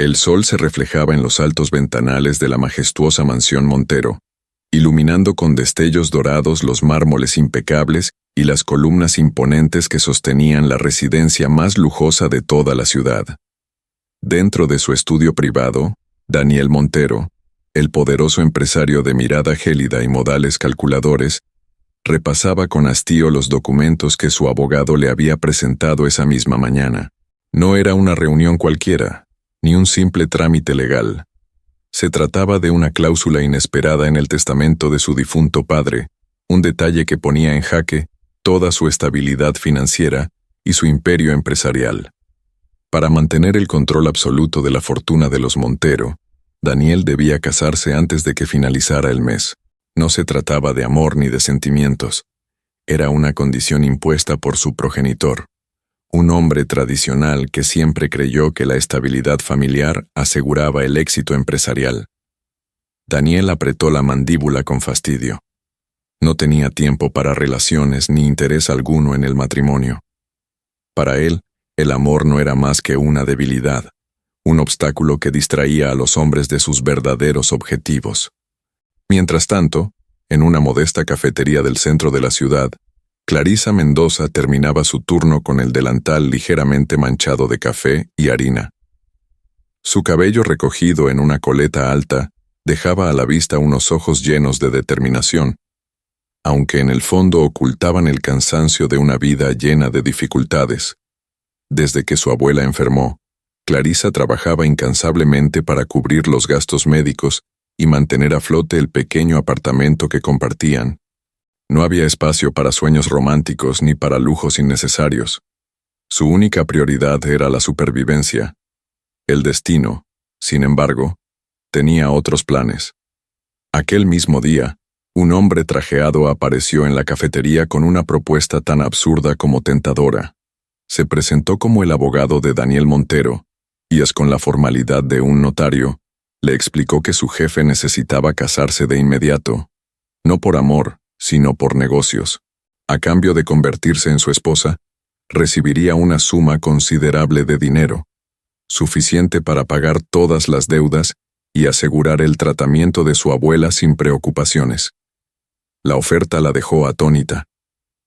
El sol se reflejaba en los altos ventanales de la majestuosa mansión Montero, iluminando con destellos dorados los mármoles impecables y las columnas imponentes que sostenían la residencia más lujosa de toda la ciudad. Dentro de su estudio privado, Daniel Montero, el poderoso empresario de mirada gélida y modales calculadores, repasaba con hastío los documentos que su abogado le había presentado esa misma mañana. No era una reunión cualquiera, ni un simple trámite legal. Se trataba de una cláusula inesperada en el testamento de su difunto padre, un detalle que ponía en jaque toda su estabilidad financiera y su imperio empresarial. Para mantener el control absoluto de la fortuna de los Montero, Daniel debía casarse antes de que finalizara el mes. No se trataba de amor ni de sentimientos. Era una condición impuesta por su progenitor, un hombre tradicional que siempre creyó que la estabilidad familiar aseguraba el éxito empresarial. Daniel apretó la mandíbula con fastidio. No tenía tiempo para relaciones ni interés alguno en el matrimonio. Para él, el amor no era más que una debilidad, un obstáculo que distraía a los hombres de sus verdaderos objetivos. Mientras tanto, en una modesta cafetería del centro de la ciudad, Clarisa Mendoza terminaba su turno con el delantal ligeramente manchado de café y harina. Su cabello recogido en una coleta alta dejaba a la vista unos ojos llenos de determinación, aunque en el fondo ocultaban el cansancio de una vida llena de dificultades. Desde que su abuela enfermó, Clarisa trabajaba incansablemente para cubrir los gastos médicos y mantener a flote el pequeño apartamento que compartían. No había espacio para sueños románticos ni para lujos innecesarios. Su única prioridad era la supervivencia. El destino, sin embargo, tenía otros planes. Aquel mismo día, un hombre trajeado apareció en la cafetería con una propuesta tan absurda como tentadora. Se presentó como el abogado de Daniel Montero, y con la formalidad de un notario, le explicó que su jefe necesitaba casarse de inmediato, no por amor, sino por negocios. A cambio de convertirse en su esposa, recibiría una suma considerable de dinero, suficiente para pagar todas las deudas y asegurar el tratamiento de su abuela sin preocupaciones. La oferta la dejó atónita.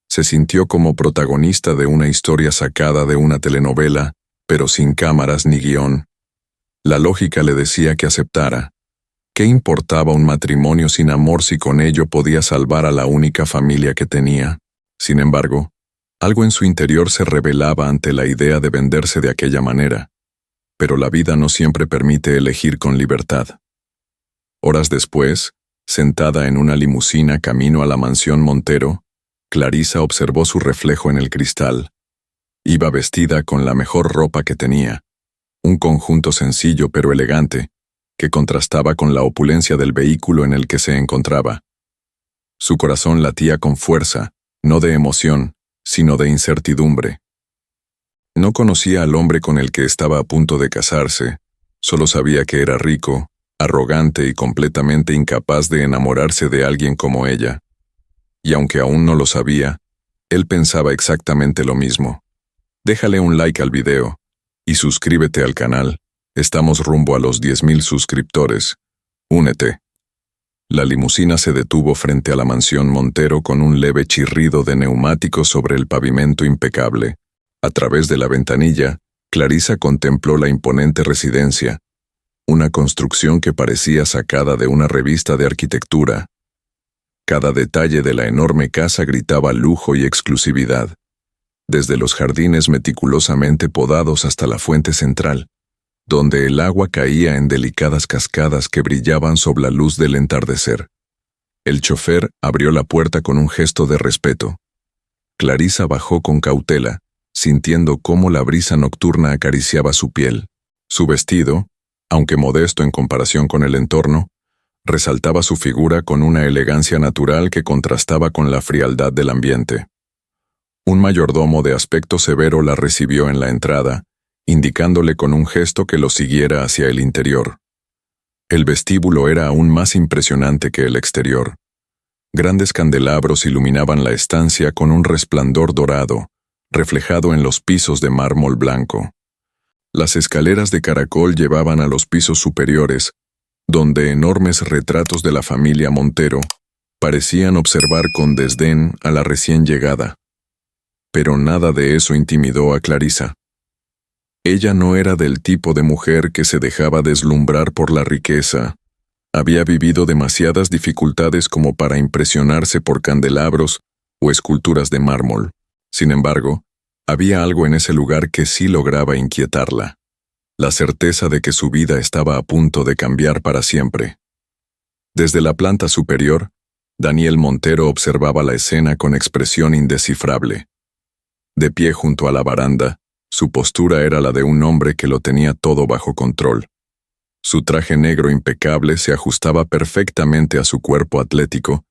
Se sintió como protagonista de una historia sacada de una telenovela, pero sin cámaras ni guión. La lógica le decía que aceptara. ¿Qué importaba un matrimonio sin amor si con ello podía salvar a la única familia que tenía? Sin embargo, algo en su interior se rebelaba ante la idea de venderse de aquella manera. Pero la vida no siempre permite elegir con libertad. Horas después, sentada en una limusina camino a la mansión Montero, Clarisa observó su reflejo en el cristal. Iba vestida con la mejor ropa que tenía, un conjunto sencillo pero elegante, que contrastaba con la opulencia del vehículo en el que se encontraba. Su corazón latía con fuerza, no de emoción, sino de incertidumbre. No conocía al hombre con el que estaba a punto de casarse, solo sabía que era rico, arrogante y completamente incapaz de enamorarse de alguien como ella. Y aunque aún no lo sabía, él pensaba exactamente lo mismo. Déjale un like al video y suscríbete al canal. Estamos rumbo a los 10,000 suscriptores. Únete. La limusina se detuvo frente a la mansión Montero con un leve chirrido de neumáticos sobre el pavimento impecable. A través de la ventanilla, Clarisa contempló la imponente residencia, una construcción que parecía sacada de una revista de arquitectura. Cada detalle de la enorme casa gritaba lujo y exclusividad, desde los jardines meticulosamente podados hasta la fuente central, donde el agua caía en delicadas cascadas que brillaban sob la luz del entardecer. El chofer abrió la puerta con un gesto de respeto. Clarisa bajó con cautela, sintiendo cómo la brisa nocturna acariciaba su piel. Su vestido, aunque modesto en comparación con el entorno, resaltaba su figura con una elegancia natural que contrastaba con la frialdad del ambiente. Un mayordomo de aspecto severo la recibió en la entrada, indicándole con un gesto que lo siguiera hacia el interior. El vestíbulo era aún más impresionante que el exterior. Grandes candelabros iluminaban la estancia con un resplandor dorado, reflejado en los pisos de mármol blanco. Las escaleras de caracol llevaban a los pisos superiores, donde enormes retratos de la familia Montero parecían observar con desdén a la recién llegada. Pero nada de eso intimidó a Clarisa. Ella no era del tipo de mujer que se dejaba deslumbrar por la riqueza. Había vivido demasiadas dificultades como para impresionarse por candelabros o esculturas de mármol. Sin embargo, había algo en ese lugar que sí lograba inquietarla: la certeza de que su vida estaba a punto de cambiar para siempre. Desde la planta superior, Daniel Montero observaba la escena con expresión indescifrable. De pie junto a la baranda, su postura era la de un hombre que lo tenía todo bajo control. Su traje negro impecable se ajustaba perfectamente a su cuerpo atlético,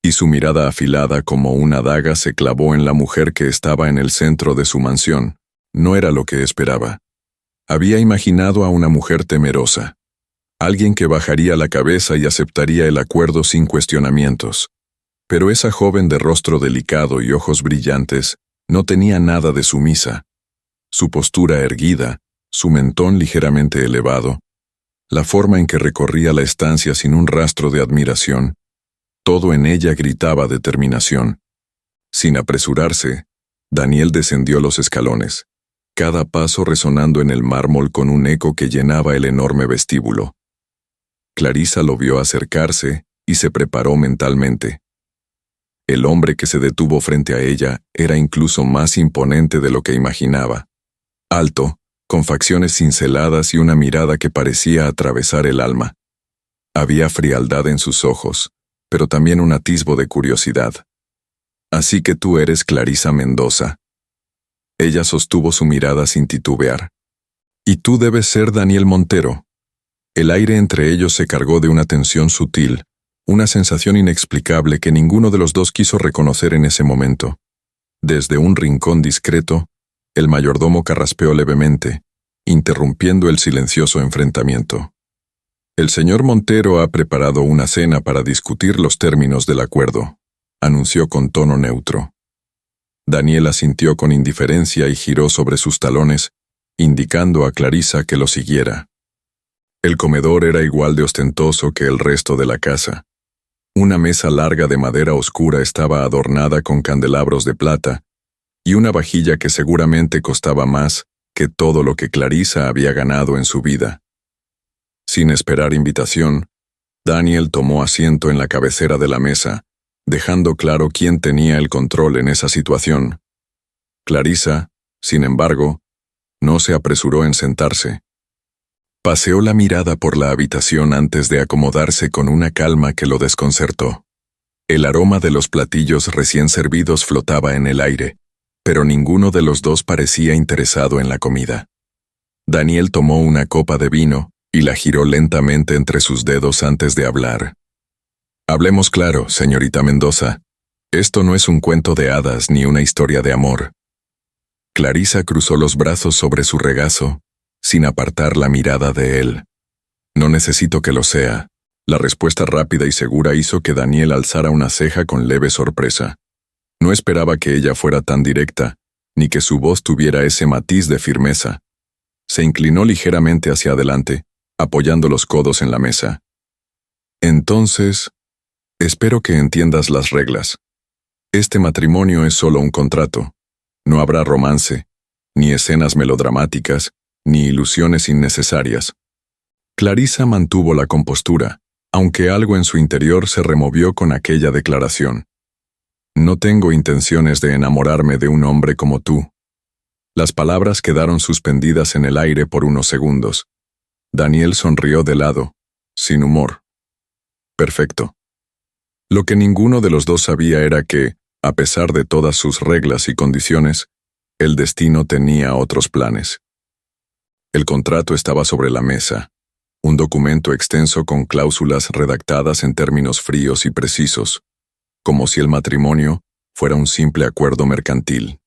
y su mirada afilada como una daga se clavó en la mujer que estaba en el centro de su mansión. No era lo que esperaba. Había imaginado a una mujer temerosa, alguien que bajaría la cabeza y aceptaría el acuerdo sin cuestionamientos. Pero esa joven de rostro delicado y ojos brillantes no tenía nada de sumisa. Su postura erguida, su mentón ligeramente elevado, la forma en que recorría la estancia sin un rastro de admiración, todo en ella gritaba determinación. Sin apresurarse, Daniel descendió los escalones, cada paso resonando en el mármol con un eco que llenaba el enorme vestíbulo. Clarisa lo vio acercarse y se preparó mentalmente. El hombre que se detuvo frente a ella era incluso más imponente de lo que imaginaba. Alto, con facciones cinceladas y una mirada que parecía atravesar el alma. Había frialdad en sus ojos, pero también un atisbo de curiosidad. «Así que tú eres Clarisa Mendoza». Ella sostuvo su mirada sin titubear. «Y tú debes ser Daniel Montero». El aire entre ellos se cargó de una tensión sutil, una sensación inexplicable que ninguno de los dos quiso reconocer en ese momento. Desde un rincón discreto, el mayordomo carraspeó levemente, interrumpiendo el silencioso enfrentamiento. «El señor Montero ha preparado una cena para discutir los términos del acuerdo», anunció con tono neutro. Daniel asintió con indiferencia y giró sobre sus talones, indicando a Clarisa que lo siguiera. El comedor era igual de ostentoso que el resto de la casa. Una mesa larga de madera oscura estaba adornada con candelabros de plata, y una vajilla que seguramente costaba más que todo lo que Clarisa había ganado en su vida. Sin esperar invitación, Daniel tomó asiento en la cabecera de la mesa, dejando claro quién tenía el control en esa situación. Clarisa, sin embargo, no se apresuró en sentarse. Paseó la mirada por la habitación antes de acomodarse con una calma que lo desconcertó. El aroma de los platillos recién servidos flotaba en el aire, pero ninguno de los dos parecía interesado en la comida. Daniel tomó una copa de vino y la giró lentamente entre sus dedos antes de hablar. «Hablemos claro, señorita Mendoza. Esto no es un cuento de hadas ni una historia de amor». Clarisa cruzó los brazos sobre su regazo, sin apartar la mirada de él. «No necesito que lo sea». La respuesta rápida y segura hizo que Daniel alzara una ceja con leve sorpresa. No esperaba que ella fuera tan directa, ni que su voz tuviera ese matiz de firmeza. Se inclinó ligeramente hacia adelante, apoyando los codos en la mesa. «Entonces, espero que entiendas las reglas. Este matrimonio es solo un contrato. No habrá romance, ni escenas melodramáticas, ni ilusiones innecesarias». Clarisa mantuvo la compostura, aunque algo en su interior se removió con aquella declaración. «No tengo intenciones de enamorarme de un hombre como tú». Las palabras quedaron suspendidas en el aire por unos segundos. Daniel sonrió de lado, sin humor. «Perfecto». Lo que ninguno de los dos sabía era que, a pesar de todas sus reglas y condiciones, el destino tenía otros planes. El contrato estaba sobre la mesa, un documento extenso con cláusulas redactadas en términos fríos y precisos, como si el matrimonio fuera un simple acuerdo mercantil.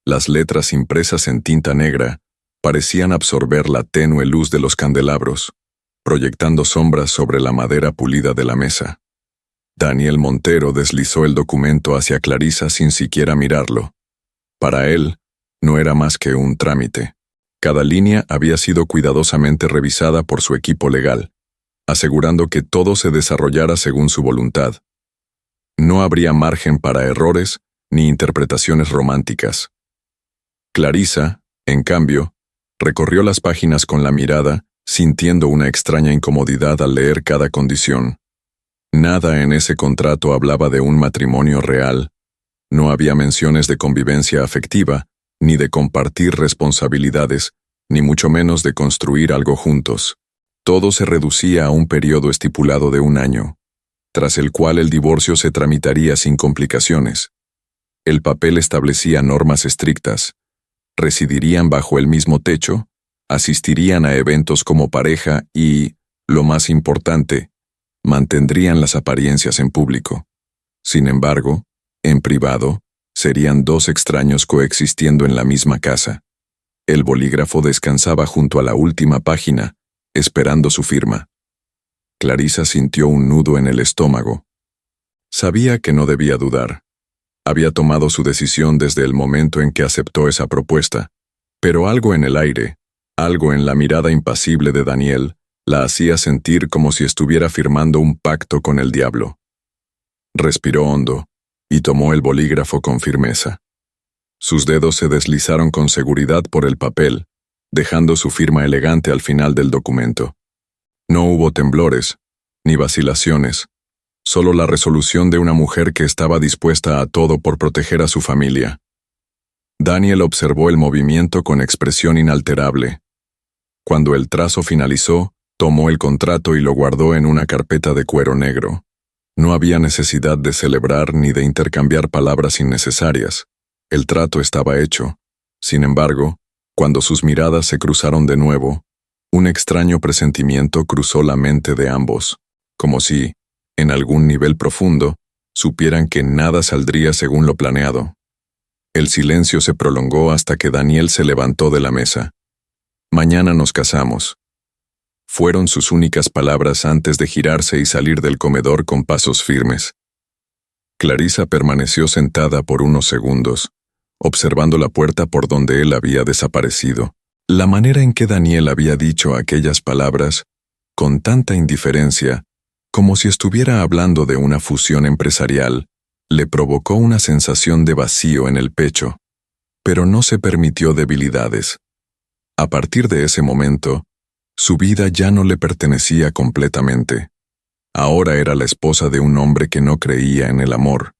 Las letras impresas en tinta negra parecían absorber la tenue luz de los candelabros, proyectando sombras sobre la madera pulida de la mesa. Daniel Montero deslizó el documento hacia Clarisa sin siquiera mirarlo. Para él, no era más que un trámite. Cada línea había sido cuidadosamente revisada por su equipo legal, asegurando que todo se desarrollara según su voluntad. No habría margen para errores ni interpretaciones románticas. Clarissa, en cambio, recorrió las páginas con la mirada, sintiendo una extraña incomodidad al leer cada condición. Nada en ese contrato hablaba de un matrimonio real. No había menciones de convivencia afectiva, ni de compartir responsabilidades, ni mucho menos de construir algo juntos. Todo se reducía a un periodo estipulado de 1 año, tras el cual el divorcio se tramitaría sin complicaciones. El papel establecía normas estrictas. Residirían bajo el mismo techo, asistirían a eventos como pareja y, lo más importante, mantendrían las apariencias en público. Sin embargo, en privado, serían 2 extraños coexistiendo en la misma casa. El bolígrafo descansaba junto a la última página, esperando su firma. Clarissa sintió un nudo en el estómago. Sabía que no debía dudar. Había tomado su decisión desde el momento en que aceptó esa propuesta, pero algo en el aire, algo en la mirada impasible de Daniel, la hacía sentir como si estuviera firmando un pacto con el diablo. Respiró hondo y tomó el bolígrafo con firmeza. Sus dedos se deslizaron con seguridad por el papel, dejando su firma elegante al final del documento. No hubo temblores, ni vacilaciones, solo la resolución de una mujer que estaba dispuesta a todo por proteger a su familia. Daniel observó el movimiento con expresión inalterable. Cuando el trazo finalizó, tomó el contrato y lo guardó en una carpeta de cuero negro. No había necesidad de celebrar ni de intercambiar palabras innecesarias. El trato estaba hecho. Sin embargo, cuando sus miradas se cruzaron de nuevo, un extraño presentimiento cruzó la mente de ambos, como si, en algún nivel profundo, supieran que nada saldría según lo planeado. El silencio se prolongó hasta que Daniel se levantó de la mesa. «Mañana nos casamos». Fueron sus únicas palabras antes de girarse y salir del comedor con pasos firmes. Clarissa permaneció sentada por unos segundos, observando la puerta por donde él había desaparecido. La manera en que Daniel había dicho aquellas palabras, con tanta indiferencia, como si estuviera hablando de una fusión empresarial, le provocó una sensación de vacío en el pecho, pero no se permitió debilidades. A partir de ese momento, su vida ya no le pertenecía completamente. Ahora era la esposa de un hombre que no creía en el amor.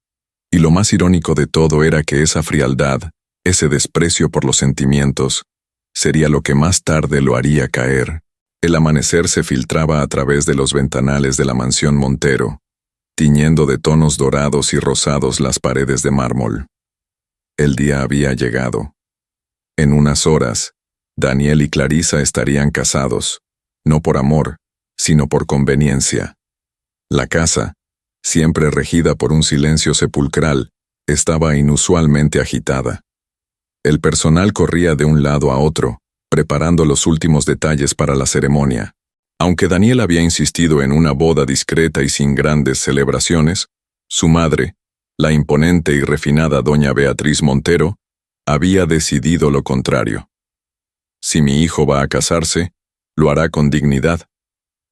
Y lo más irónico de todo era que esa frialdad, ese desprecio por los sentimientos, sería lo que más tarde lo haría caer. El amanecer se filtraba a través de los ventanales de la mansión Montero, tiñendo de tonos dorados y rosados las paredes de mármol. El día había llegado. En unas horas, Daniel y Clarissa estarían casados, no por amor, sino por conveniencia. La casa, siempre regida por un silencio sepulcral, estaba inusualmente agitada. El personal corría de un lado a otro, preparando los últimos detalles para la ceremonia. Aunque Daniel había insistido en una boda discreta y sin grandes celebraciones, su madre, la imponente y refinada doña Beatriz Montero, había decidido lo contrario. «Si mi hijo va a casarse, lo hará con dignidad»,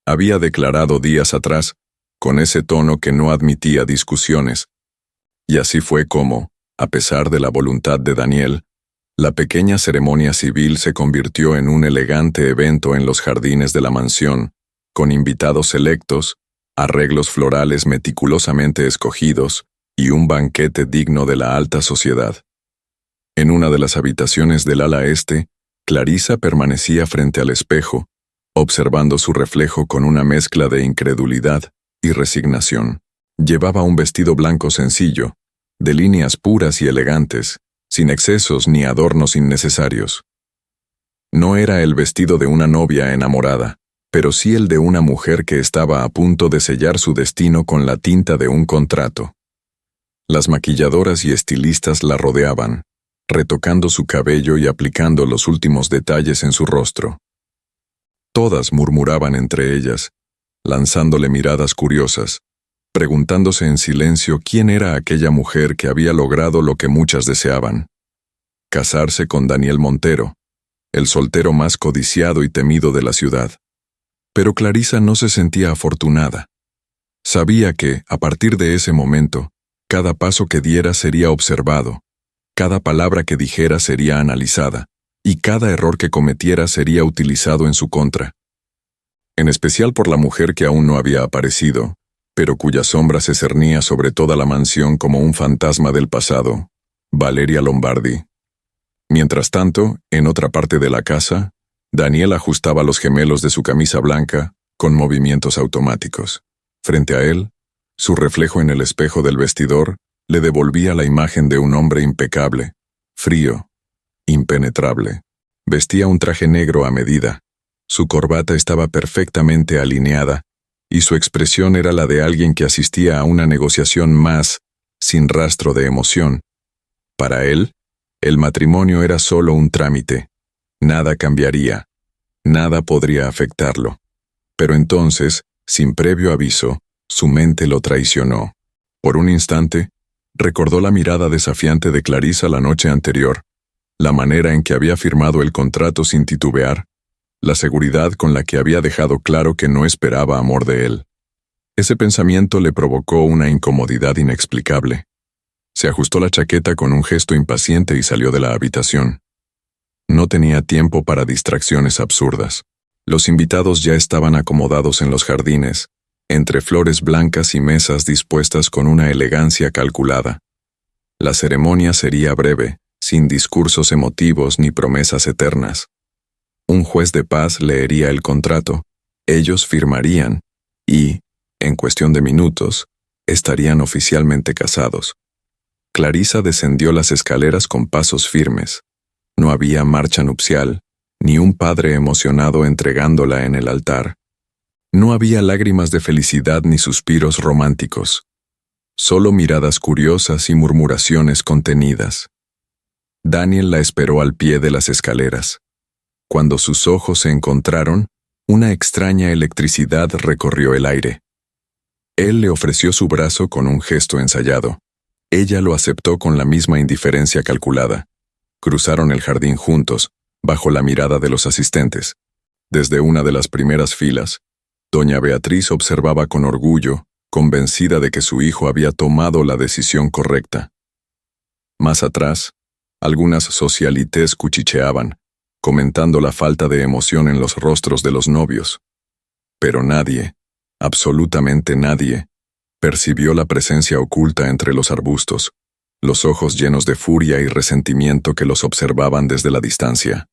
había declarado días atrás, con ese tono que no admitía discusiones. Y así fue como, a pesar de la voluntad de Daniel, la pequeña ceremonia civil se convirtió en un elegante evento en los jardines de la mansión, con invitados selectos, arreglos florales meticulosamente escogidos y un banquete digno de la alta sociedad. En una de las habitaciones del ala este, Clarissa permanecía frente al espejo, observando su reflejo con una mezcla de incredulidad y resignación. Llevaba un vestido blanco sencillo, de líneas puras y elegantes, sin excesos ni adornos innecesarios. No era el vestido de una novia enamorada, pero sí el de una mujer que estaba a punto de sellar su destino con la tinta de un contrato. Las maquilladoras y estilistas la rodeaban, retocando su cabello y aplicando los últimos detalles en su rostro. Todas murmuraban entre ellas, lanzándole miradas curiosas, preguntándose en silencio quién era aquella mujer que había logrado lo que muchas deseaban: casarse con Daniel Montero, el soltero más codiciado y temido de la ciudad. Pero Clarisa no se sentía afortunada. Sabía que, a partir de ese momento, cada paso que diera sería observado, cada palabra que dijera sería analizada, y cada error que cometiera sería utilizado en su contra. En especial por la mujer que aún no había aparecido, pero cuya sombra se cernía sobre toda la mansión como un fantasma del pasado, Valeria Lombardi. Mientras tanto, en otra parte de la casa, Daniel ajustaba los gemelos de su camisa blanca con movimientos automáticos. Frente a él, su reflejo en el espejo del vestidor le devolvía la imagen de un hombre impecable, frío, impenetrable. Vestía un traje negro a medida. Su corbata estaba perfectamente alineada y su expresión era la de alguien que asistía a una negociación más, sin rastro de emoción. Para él, el matrimonio era solo un trámite. Nada cambiaría. Nada podría afectarlo. Pero entonces, sin previo aviso, su mente lo traicionó. Por un instante, recordó la mirada desafiante de Clarisa la noche anterior, la manera en que había firmado el contrato sin titubear, la seguridad con la que había dejado claro que no esperaba amor de él. Ese pensamiento le provocó una incomodidad inexplicable. Se ajustó la chaqueta con un gesto impaciente y salió de la habitación. No tenía tiempo para distracciones absurdas. Los invitados ya estaban acomodados en los jardines, entre flores blancas y mesas dispuestas con una elegancia calculada. La ceremonia sería breve, sin discursos emotivos ni promesas eternas. Un juez de paz leería el contrato, ellos firmarían y, en cuestión de minutos, estarían oficialmente casados. Clarisa descendió las escaleras con pasos firmes. No había marcha nupcial, ni un padre emocionado entregándola en el altar. No había lágrimas de felicidad ni suspiros románticos. Solo miradas curiosas y murmuraciones contenidas. Daniel la esperó al pie de las escaleras. Cuando sus ojos se encontraron, una extraña electricidad recorrió el aire. Él le ofreció su brazo con un gesto ensayado. Ella lo aceptó con la misma indiferencia calculada. Cruzaron el jardín juntos, bajo la mirada de los asistentes. Desde una de las primeras filas, doña Beatriz observaba con orgullo, convencida de que su hijo había tomado la decisión correcta. Más atrás, algunas socialites cuchicheaban, comentando la falta de emoción en los rostros de los novios. Pero nadie, absolutamente nadie, percibió la presencia oculta entre los arbustos, los ojos llenos de furia y resentimiento que los observaban desde la distancia.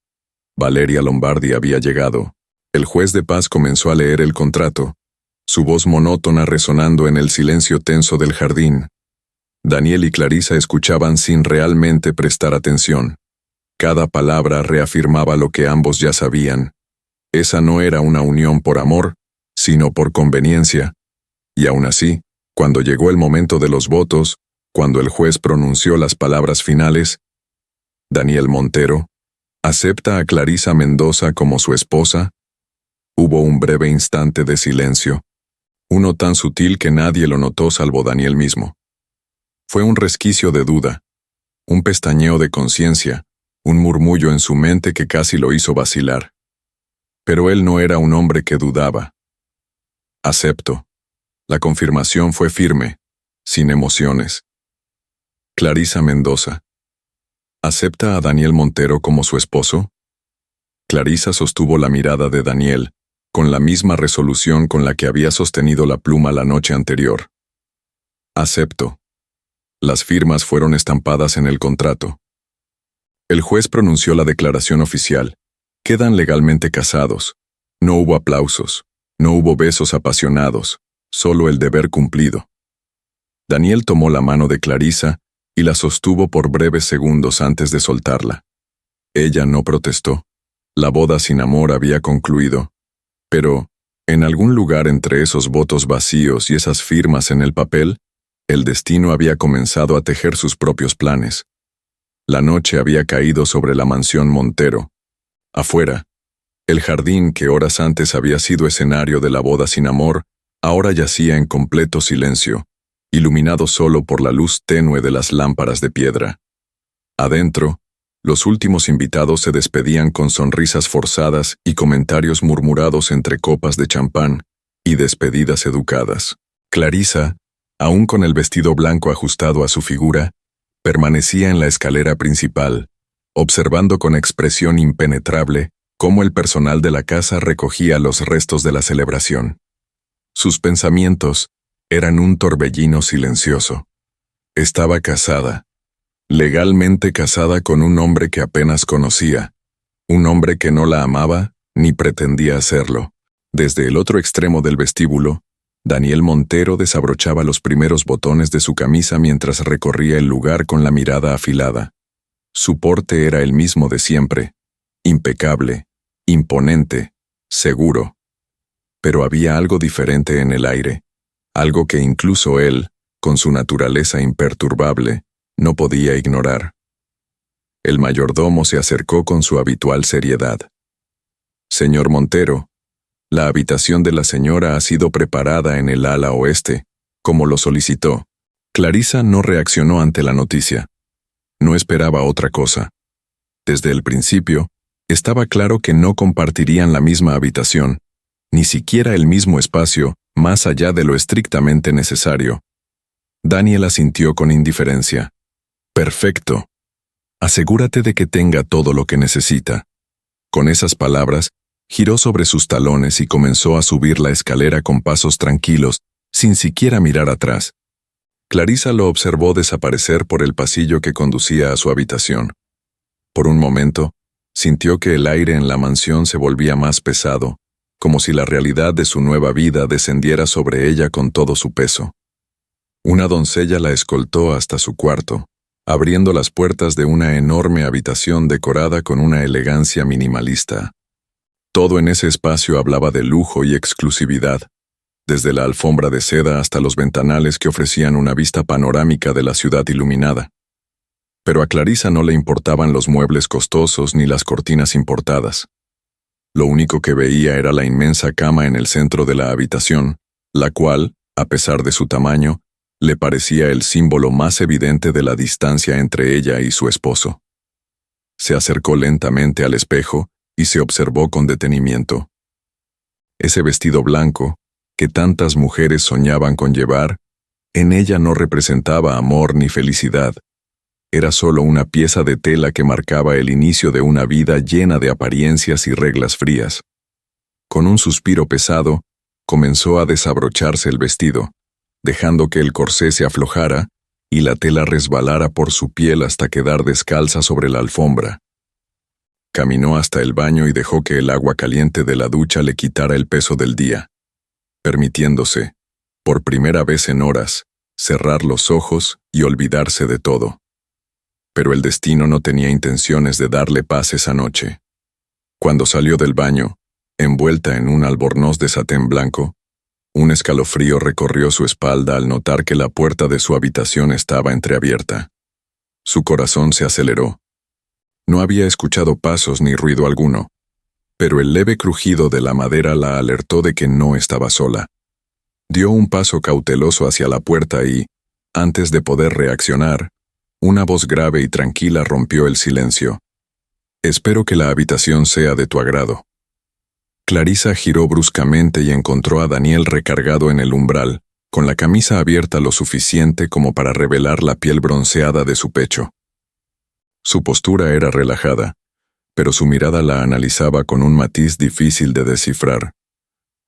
Valeria Lombardi había llegado. El juez de paz comenzó a leer el contrato, su voz monótona resonando en el silencio tenso del jardín. Daniel y Clarisa escuchaban sin realmente prestar atención. Cada palabra reafirmaba lo que ambos ya sabían. Esa no era una unión por amor, sino por conveniencia. Y aún así, cuando llegó el momento de los votos, cuando el juez pronunció las palabras finales, Daniel Montero, ¿acepta a Clarisa Mendoza como su esposa? Hubo un breve instante de silencio, uno tan sutil que nadie lo notó salvo Daniel mismo. Fue un resquicio de duda, un pestañeo de conciencia, un murmullo en su mente que casi lo hizo vacilar. Pero él no era un hombre que dudaba. Acepto. La confirmación fue firme, sin emociones. Clarisa Mendoza. ¿Acepta a Daniel Montero como su esposo? Clarisa sostuvo la mirada de Daniel, con la misma resolución con la que había sostenido la pluma la noche anterior. Acepto. Las firmas fueron estampadas en el contrato. El juez pronunció la declaración oficial. Quedan legalmente casados. No hubo aplausos, no hubo besos apasionados, solo el deber cumplido. Daniel tomó la mano de Clarisa y la sostuvo por breves segundos antes de soltarla. Ella no protestó. La boda sin amor había concluido. Pero, en algún lugar entre esos votos vacíos y esas firmas en el papel, el destino había comenzado a tejer sus propios planes. La noche había caído sobre la mansión Montero. Afuera, el jardín que horas antes había sido escenario de la boda sin amor, ahora yacía en completo silencio, iluminado solo por la luz tenue de las lámparas de piedra. Adentro, Los últimos invitados se despedían con sonrisas forzadas y comentarios murmurados entre copas de champán y despedidas educadas. Clarisa, aún con el vestido blanco ajustado a su figura, permanecía en la escalera principal, observando con expresión impenetrable cómo el personal de la casa recogía los restos de la celebración. Sus pensamientos eran un torbellino silencioso. Estaba casada, legalmente casada con un hombre que apenas conocía, un hombre que no la amaba ni pretendía hacerlo. Desde el otro extremo del vestíbulo, Daniel Montero desabrochaba los primeros botones de su camisa mientras recorría el lugar con la mirada afilada. Su porte era el mismo de siempre, impecable, imponente, seguro. Pero había algo diferente en el aire, algo que incluso él, con su naturaleza imperturbable, no podía ignorar. El mayordomo se acercó con su habitual seriedad. «Señor Montero, la habitación de la señora ha sido preparada en el ala oeste, como lo solicitó». Clarisa no reaccionó ante la noticia. No esperaba otra cosa. Desde el principio, estaba claro que no compartirían la misma habitación, ni siquiera el mismo espacio, más allá de lo estrictamente necesario. Daniel asintió con indiferencia. «Perfecto. Asegúrate de que tenga todo lo que necesita». Con esas palabras, giró sobre sus talones y comenzó a subir la escalera con pasos tranquilos, sin siquiera mirar atrás. Clarisa lo observó desaparecer por el pasillo que conducía a su habitación. Por un momento, sintió que el aire en la mansión se volvía más pesado, como si la realidad de su nueva vida descendiera sobre ella con todo su peso. Una doncella la escoltó hasta su cuarto, abriendo las puertas de una enorme habitación decorada con una elegancia minimalista. Todo en ese espacio hablaba de lujo y exclusividad, desde la alfombra de seda hasta los ventanales que ofrecían una vista panorámica de la ciudad iluminada. Pero a Clarisa no le importaban los muebles costosos ni las cortinas importadas. Lo único que veía era la inmensa cama en el centro de la habitación, la cual, a pesar de su tamaño, le parecía el símbolo más evidente de la distancia entre ella y su esposo. Se acercó lentamente al espejo y se observó con detenimiento. Ese vestido blanco, que tantas mujeres soñaban con llevar, en ella no representaba amor ni felicidad. Era solo una pieza de tela que marcaba el inicio de una vida llena de apariencias y reglas frías. Con un suspiro pesado, comenzó a desabrocharse el vestido, dejando que el corsé se aflojara y la tela resbalara por su piel hasta quedar descalza sobre la alfombra. Caminó hasta el baño y dejó que el agua caliente de la ducha le quitara el peso del día, permitiéndose, por primera vez en horas, cerrar los ojos y olvidarse de todo. Pero el destino no tenía intenciones de darle paz esa noche. Cuando salió del baño, envuelta en un albornoz de satén blanco, un escalofrío recorrió su espalda al notar que la puerta de su habitación estaba entreabierta. Su corazón se aceleró. No había escuchado pasos ni ruido alguno, pero el leve crujido de la madera la alertó de que no estaba sola. Dio un paso cauteloso hacia la puerta y, antes de poder reaccionar, una voz grave y tranquila rompió el silencio. «Espero que la habitación sea de tu agrado». Clarisa giró bruscamente y encontró a Daniel recargado en el umbral, con la camisa abierta lo suficiente como para revelar la piel bronceada de su pecho. Su postura era relajada, pero su mirada la analizaba con un matiz difícil de descifrar.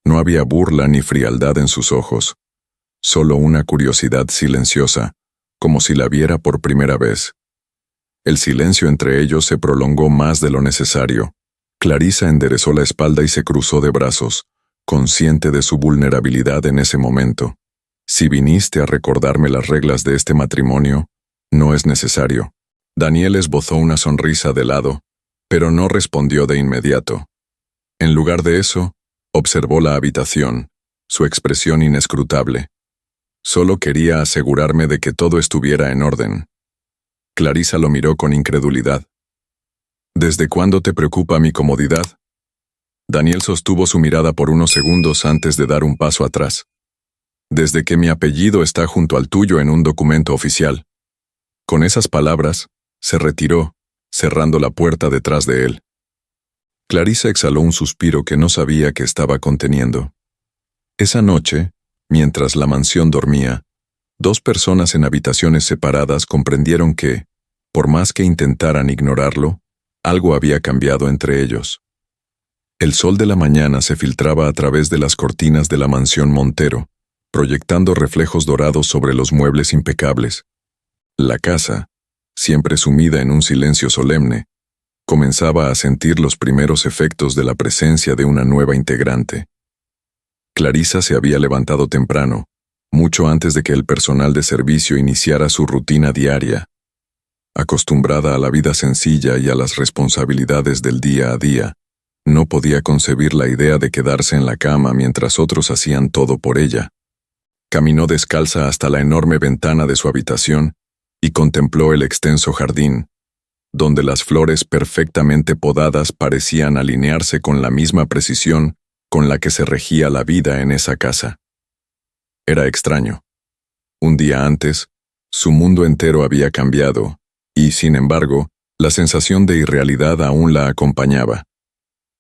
No había burla ni frialdad en sus ojos, solo una curiosidad silenciosa, como si la viera por primera vez. El silencio entre ellos se prolongó más de lo necesario. Clarisa enderezó la espalda y se cruzó de brazos, consciente de su vulnerabilidad en ese momento. «Si viniste a recordarme las reglas de este matrimonio, no es necesario». Daniel esbozó una sonrisa de lado, pero no respondió de inmediato. En lugar de eso, observó la habitación, su expresión inescrutable. Solo quería asegurarme de que todo estuviera en orden. Clarisa lo miró con incredulidad. «¿Desde cuándo te preocupa mi comodidad?» Daniel sostuvo su mirada por unos segundos antes de dar un paso atrás. «Desde que mi apellido está junto al tuyo en un documento oficial». Con esas palabras, se retiró cerrando la puerta detrás de él. Clarisa exhaló un suspiro que no sabía que estaba conteniendo. Esa noche, mientras la mansión dormía, dos personas en habitaciones separadas comprendieron que, por más que intentaran ignorarlo, algo había cambiado entre ellos. El sol de la mañana se filtraba a través de las cortinas de la mansión Montero, proyectando reflejos dorados sobre los muebles impecables. La casa, siempre sumida en un silencio solemne, comenzaba a sentir los primeros efectos de la presencia de una nueva integrante. Clarisa se había levantado temprano, mucho antes de que el personal de servicio iniciara su rutina diaria. Acostumbrada a la vida sencilla y a las responsabilidades del día a día, no podía concebir la idea de quedarse en la cama mientras otros hacían todo por ella. Caminó descalza hasta la enorme ventana de su habitación y contempló el extenso jardín, donde las flores perfectamente podadas parecían alinearse con la misma precisión con la que se regía la vida en esa casa. Era extraño. Un día antes, su mundo entero había cambiado, y, sin embargo, la sensación de irrealidad aún la acompañaba.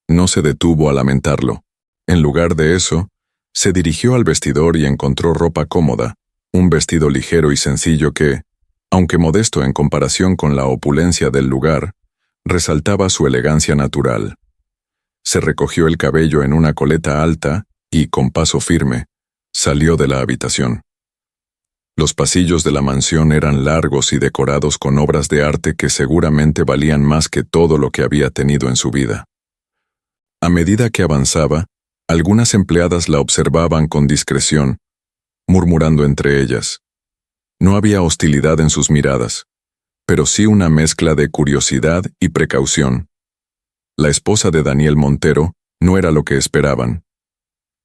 No se detuvo a lamentarlo. En lugar de eso, se dirigió al vestidor y encontró ropa cómoda, un vestido ligero y sencillo que, aunque modesto en comparación con la opulencia del lugar, resaltaba su elegancia natural. Se recogió el cabello en una coleta alta y, con paso firme, salió de la habitación. Los pasillos de la mansión eran largos y decorados con obras de arte que seguramente valían más que todo lo que había tenido en su vida. A medida que avanzaba, algunas empleadas la observaban con discreción, murmurando entre ellas. No había hostilidad en sus miradas, pero sí una mezcla de curiosidad y precaución. La esposa de Daniel Montero no era lo que esperaban.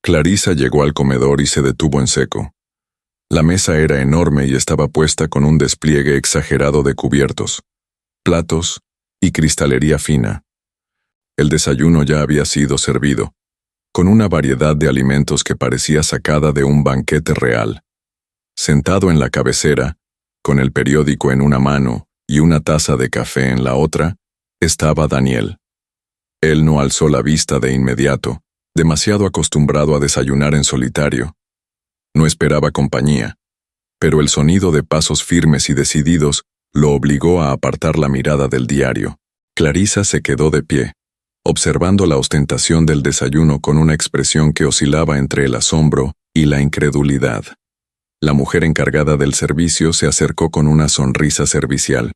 Clarisa llegó al comedor y se detuvo en seco. La mesa era enorme y estaba puesta con un despliegue exagerado de cubiertos, platos y cristalería fina. El desayuno ya había sido servido, con una variedad de alimentos que parecía sacada de un banquete real. Sentado en la cabecera, con el periódico en una mano y una taza de café en la otra, estaba Daniel. Él no alzó la vista de inmediato, demasiado acostumbrado a desayunar en solitario. No esperaba compañía, pero el sonido de pasos firmes y decididos lo obligó a apartar la mirada del diario. Clarisa se quedó de pie, observando la ostentación del desayuno con una expresión que oscilaba entre el asombro y la incredulidad. La mujer encargada del servicio se acercó con una sonrisa servicial.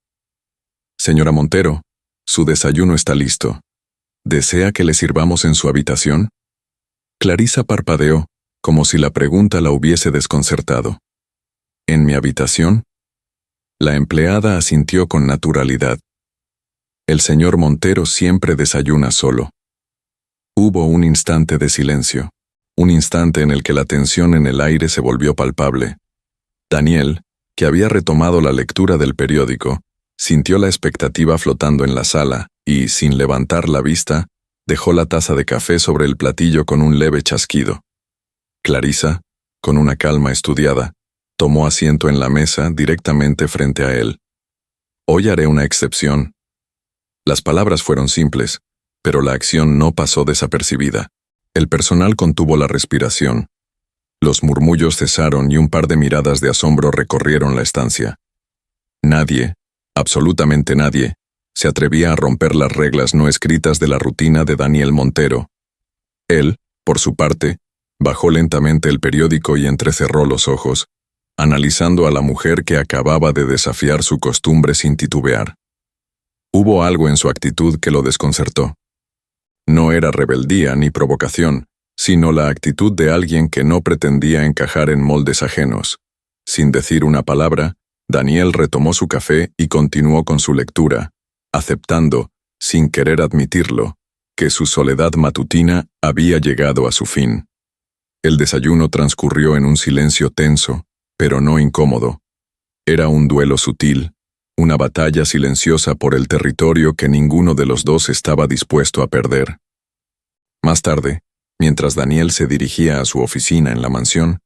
«Señora Montero, su desayuno está listo. ¿Desea que le sirvamos en su habitación?» Clarisa parpadeó, como si la pregunta la hubiese desconcertado. «¿En mi habitación?» La empleada asintió con naturalidad. «El señor Montero siempre desayuna solo». Hubo un instante de silencio, un instante en el que la tensión en el aire se volvió palpable. Daniel, que había retomado la lectura del periódico, sintió la expectativa flotando en la sala y, sin levantar la vista, dejó la taza de café sobre el platillo con un leve chasquido. Clarisa, con una calma estudiada, tomó asiento en la mesa directamente frente a él. «Hoy haré una excepción». Las palabras fueron simples, pero la acción no pasó desapercibida. El personal contuvo la respiración. Los murmullos cesaron y un par de miradas de asombro recorrieron la estancia. Nadie, absolutamente nadie, se atrevía a romper las reglas no escritas de la rutina de Daniel Montero. Él, por su parte, bajó lentamente el periódico y entrecerró los ojos, analizando a la mujer que acababa de desafiar su costumbre sin titubear. Hubo algo en su actitud que lo desconcertó. No era rebeldía ni provocación, sino la actitud de alguien que no pretendía encajar en moldes ajenos. Sin decir una palabra, Daniel retomó su café y continuó con su lectura, aceptando, sin querer admitirlo, que su soledad matutina había llegado a su fin. El desayuno transcurrió en un silencio tenso, pero no incómodo. Era un duelo sutil, una batalla silenciosa por el territorio que ninguno de los dos estaba dispuesto a perder. Más tarde, mientras Daniel se dirigía a su oficina en la mansión,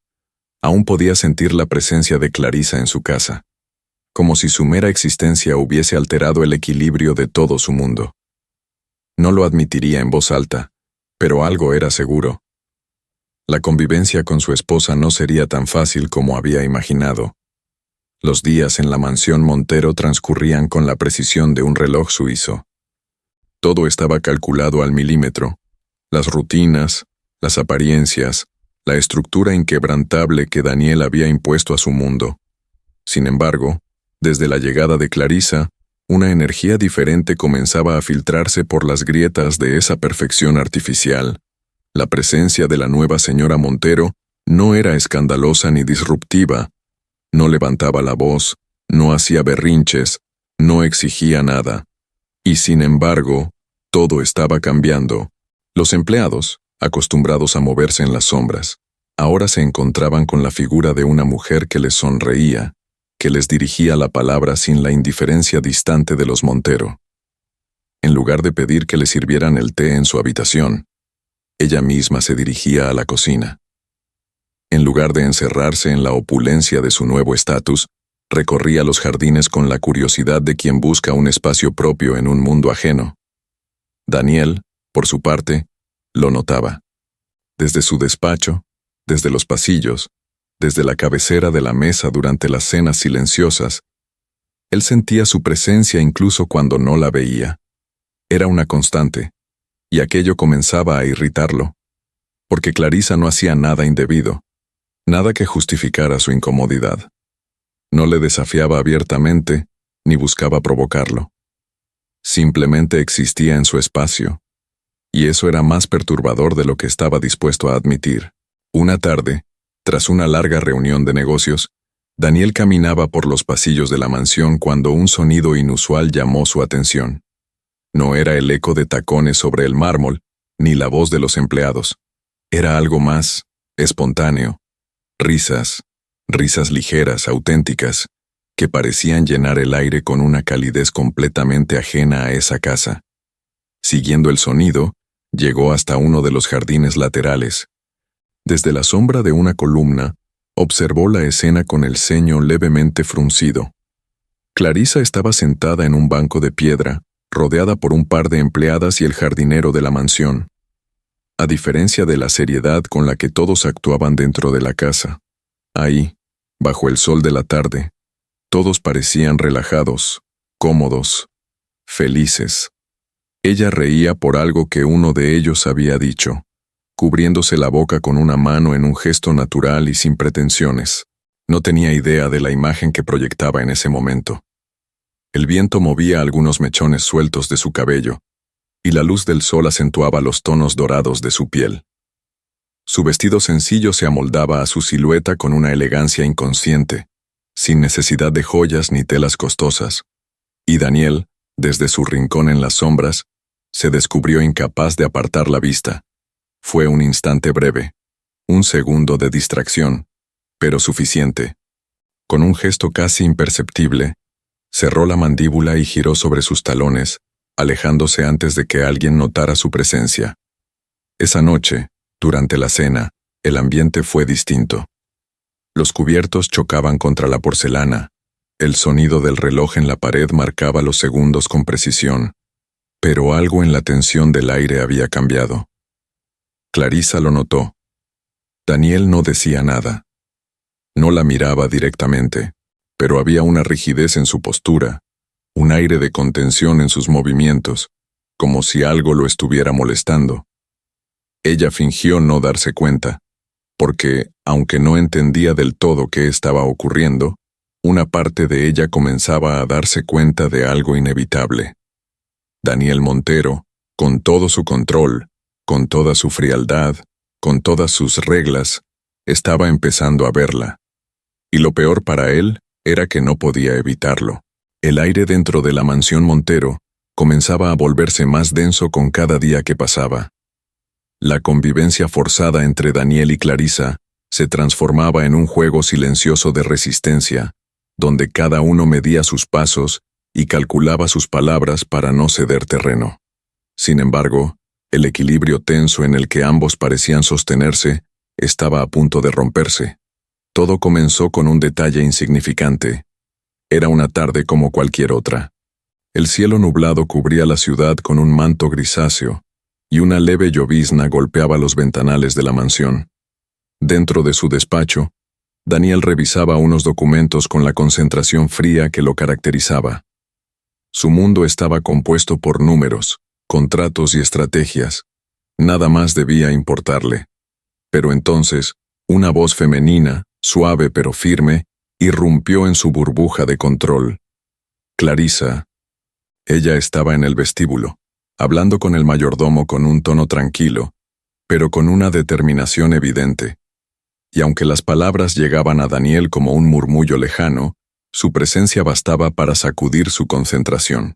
aún podía sentir la presencia de Clarisa en su casa. como si su mera existencia hubiese alterado el equilibrio de todo su mundo. No lo admitiría en voz alta, pero algo era seguro. La convivencia con su esposa no sería tan fácil como había imaginado. Los días en la mansión Montero transcurrían con la precisión de un reloj suizo. Todo estaba calculado al milímetro. Las rutinas, las apariencias, la estructura inquebrantable que Daniel había impuesto a su mundo. Sin embargo, desde la llegada de Clarisa, una energía diferente comenzaba a filtrarse por las grietas de esa perfección artificial. La presencia de la nueva señora Montero no era escandalosa ni disruptiva. No levantaba la voz, no hacía berrinches, no exigía nada. Y sin embargo, todo estaba cambiando. Los empleados, acostumbrados a moverse en las sombras, ahora se encontraban con la figura de una mujer que les sonreía, que les dirigía la palabra sin la indiferencia distante de los Montero. En lugar de pedir que le sirvieran el té en su habitación, ella misma se dirigía a la cocina. En lugar de encerrarse en la opulencia de su nuevo estatus, recorría los jardines con la curiosidad de quien busca un espacio propio en un mundo ajeno. Daniel, por su parte, lo notaba. Desde su despacho, desde los pasillos, desde la cabecera de la mesa durante las cenas silenciosas, él sentía su presencia incluso cuando no la veía. Era una constante, y aquello comenzaba a irritarlo, porque Clarisa no hacía nada indebido, nada que justificara su incomodidad. No le desafiaba abiertamente, ni buscaba provocarlo. Simplemente existía en su espacio, y eso era más perturbador de lo que estaba dispuesto a admitir. Una tarde, tras una larga reunión de negocios, Daniel caminaba por los pasillos de la mansión cuando un sonido inusual llamó su atención. No era el eco de tacones sobre el mármol, ni la voz de los empleados. Era algo más, espontáneo. Risas ligeras, auténticas, que parecían llenar el aire con una calidez completamente ajena a esa casa. Siguiendo el sonido, llegó hasta uno de los jardines laterales. Desde la sombra de una columna, observó la escena con el ceño levemente fruncido. Clarisa estaba sentada en un banco de piedra, rodeada por un par de empleadas y el jardinero de la mansión. A diferencia de la seriedad con la que todos actuaban dentro de la casa, ahí, bajo el sol de la tarde, todos parecían relajados, cómodos, felices. Ella reía por algo que uno de ellos había dicho, cubriéndose la boca con una mano en un gesto natural y sin pretensiones. No tenía idea de la imagen que proyectaba en ese momento. El viento movía algunos mechones sueltos de su cabello, y la luz del sol acentuaba los tonos dorados de su piel. Su vestido sencillo se amoldaba a su silueta con una elegancia inconsciente, sin necesidad de joyas ni telas costosas, y Daniel, desde su rincón en las sombras, se descubrió incapaz de apartar la vista. Fue un instante breve, un segundo de distracción, pero suficiente. Con un gesto casi imperceptible, cerró la mandíbula y giró sobre sus talones, alejándose antes de que alguien notara su presencia. Esa noche, durante la cena, el ambiente fue distinto. Los cubiertos chocaban contra la porcelana, el sonido del reloj en la pared marcaba los segundos con precisión, pero algo en la tensión del aire había cambiado. Clarisa lo notó. Daniel no decía nada. No la miraba directamente, pero había una rigidez en su postura, un aire de contención en sus movimientos, como si algo lo estuviera molestando. Ella fingió no darse cuenta, porque, aunque no entendía del todo qué estaba ocurriendo, una parte de ella comenzaba a darse cuenta de algo inevitable. Daniel Montero, con todo su control, con toda su frialdad, con todas sus reglas, estaba empezando a verla. Y lo peor para él era que no podía evitarlo. El aire dentro de la mansión Montero comenzaba a volverse más denso con cada día que pasaba. La convivencia forzada entre Daniel y Clarisa se transformaba en un juego silencioso de resistencia, donde cada uno medía sus pasos y calculaba sus palabras para no ceder terreno. Sin embargo, el equilibrio tenso en el que ambos parecían sostenerse estaba a punto de romperse. Todo comenzó con un detalle insignificante. Era una tarde como cualquier otra. El cielo nublado cubría la ciudad con un manto grisáceo, y una leve llovizna golpeaba los ventanales de la mansión. Dentro de su despacho, Daniel revisaba unos documentos con la concentración fría que lo caracterizaba. Su mundo estaba compuesto por números, contratos y estrategias. Nada más debía importarle. Pero entonces, una voz femenina, suave pero firme, irrumpió en su burbuja de control. Clarisa. Ella estaba en el vestíbulo, hablando con el mayordomo con un tono tranquilo, pero con una determinación evidente. Y aunque las palabras llegaban a Daniel como un murmullo lejano, su presencia bastaba para sacudir su concentración.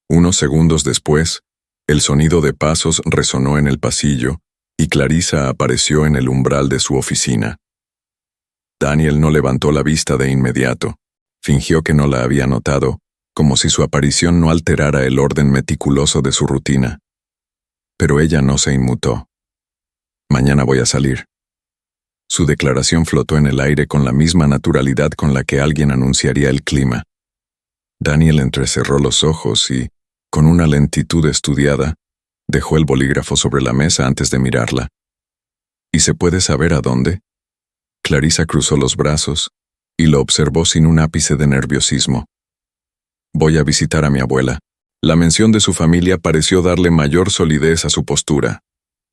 Unos segundos después, el sonido de pasos resonó en el pasillo y Clarisa apareció en el umbral de su oficina. Daniel no levantó la vista de inmediato. Fingió que no la había notado, como si su aparición no alterara el orden meticuloso de su rutina. Pero ella no se inmutó. Mañana voy a salir. Su declaración flotó en el aire con la misma naturalidad con la que alguien anunciaría el clima. Daniel entrecerró los ojos y, con una lentitud estudiada, dejó el bolígrafo sobre la mesa antes de mirarla. ¿Y se puede saber a dónde? Clarisa cruzó los brazos y lo observó sin un ápice de nerviosismo. Voy a visitar a mi abuela. La mención de su familia pareció darle mayor solidez a su postura.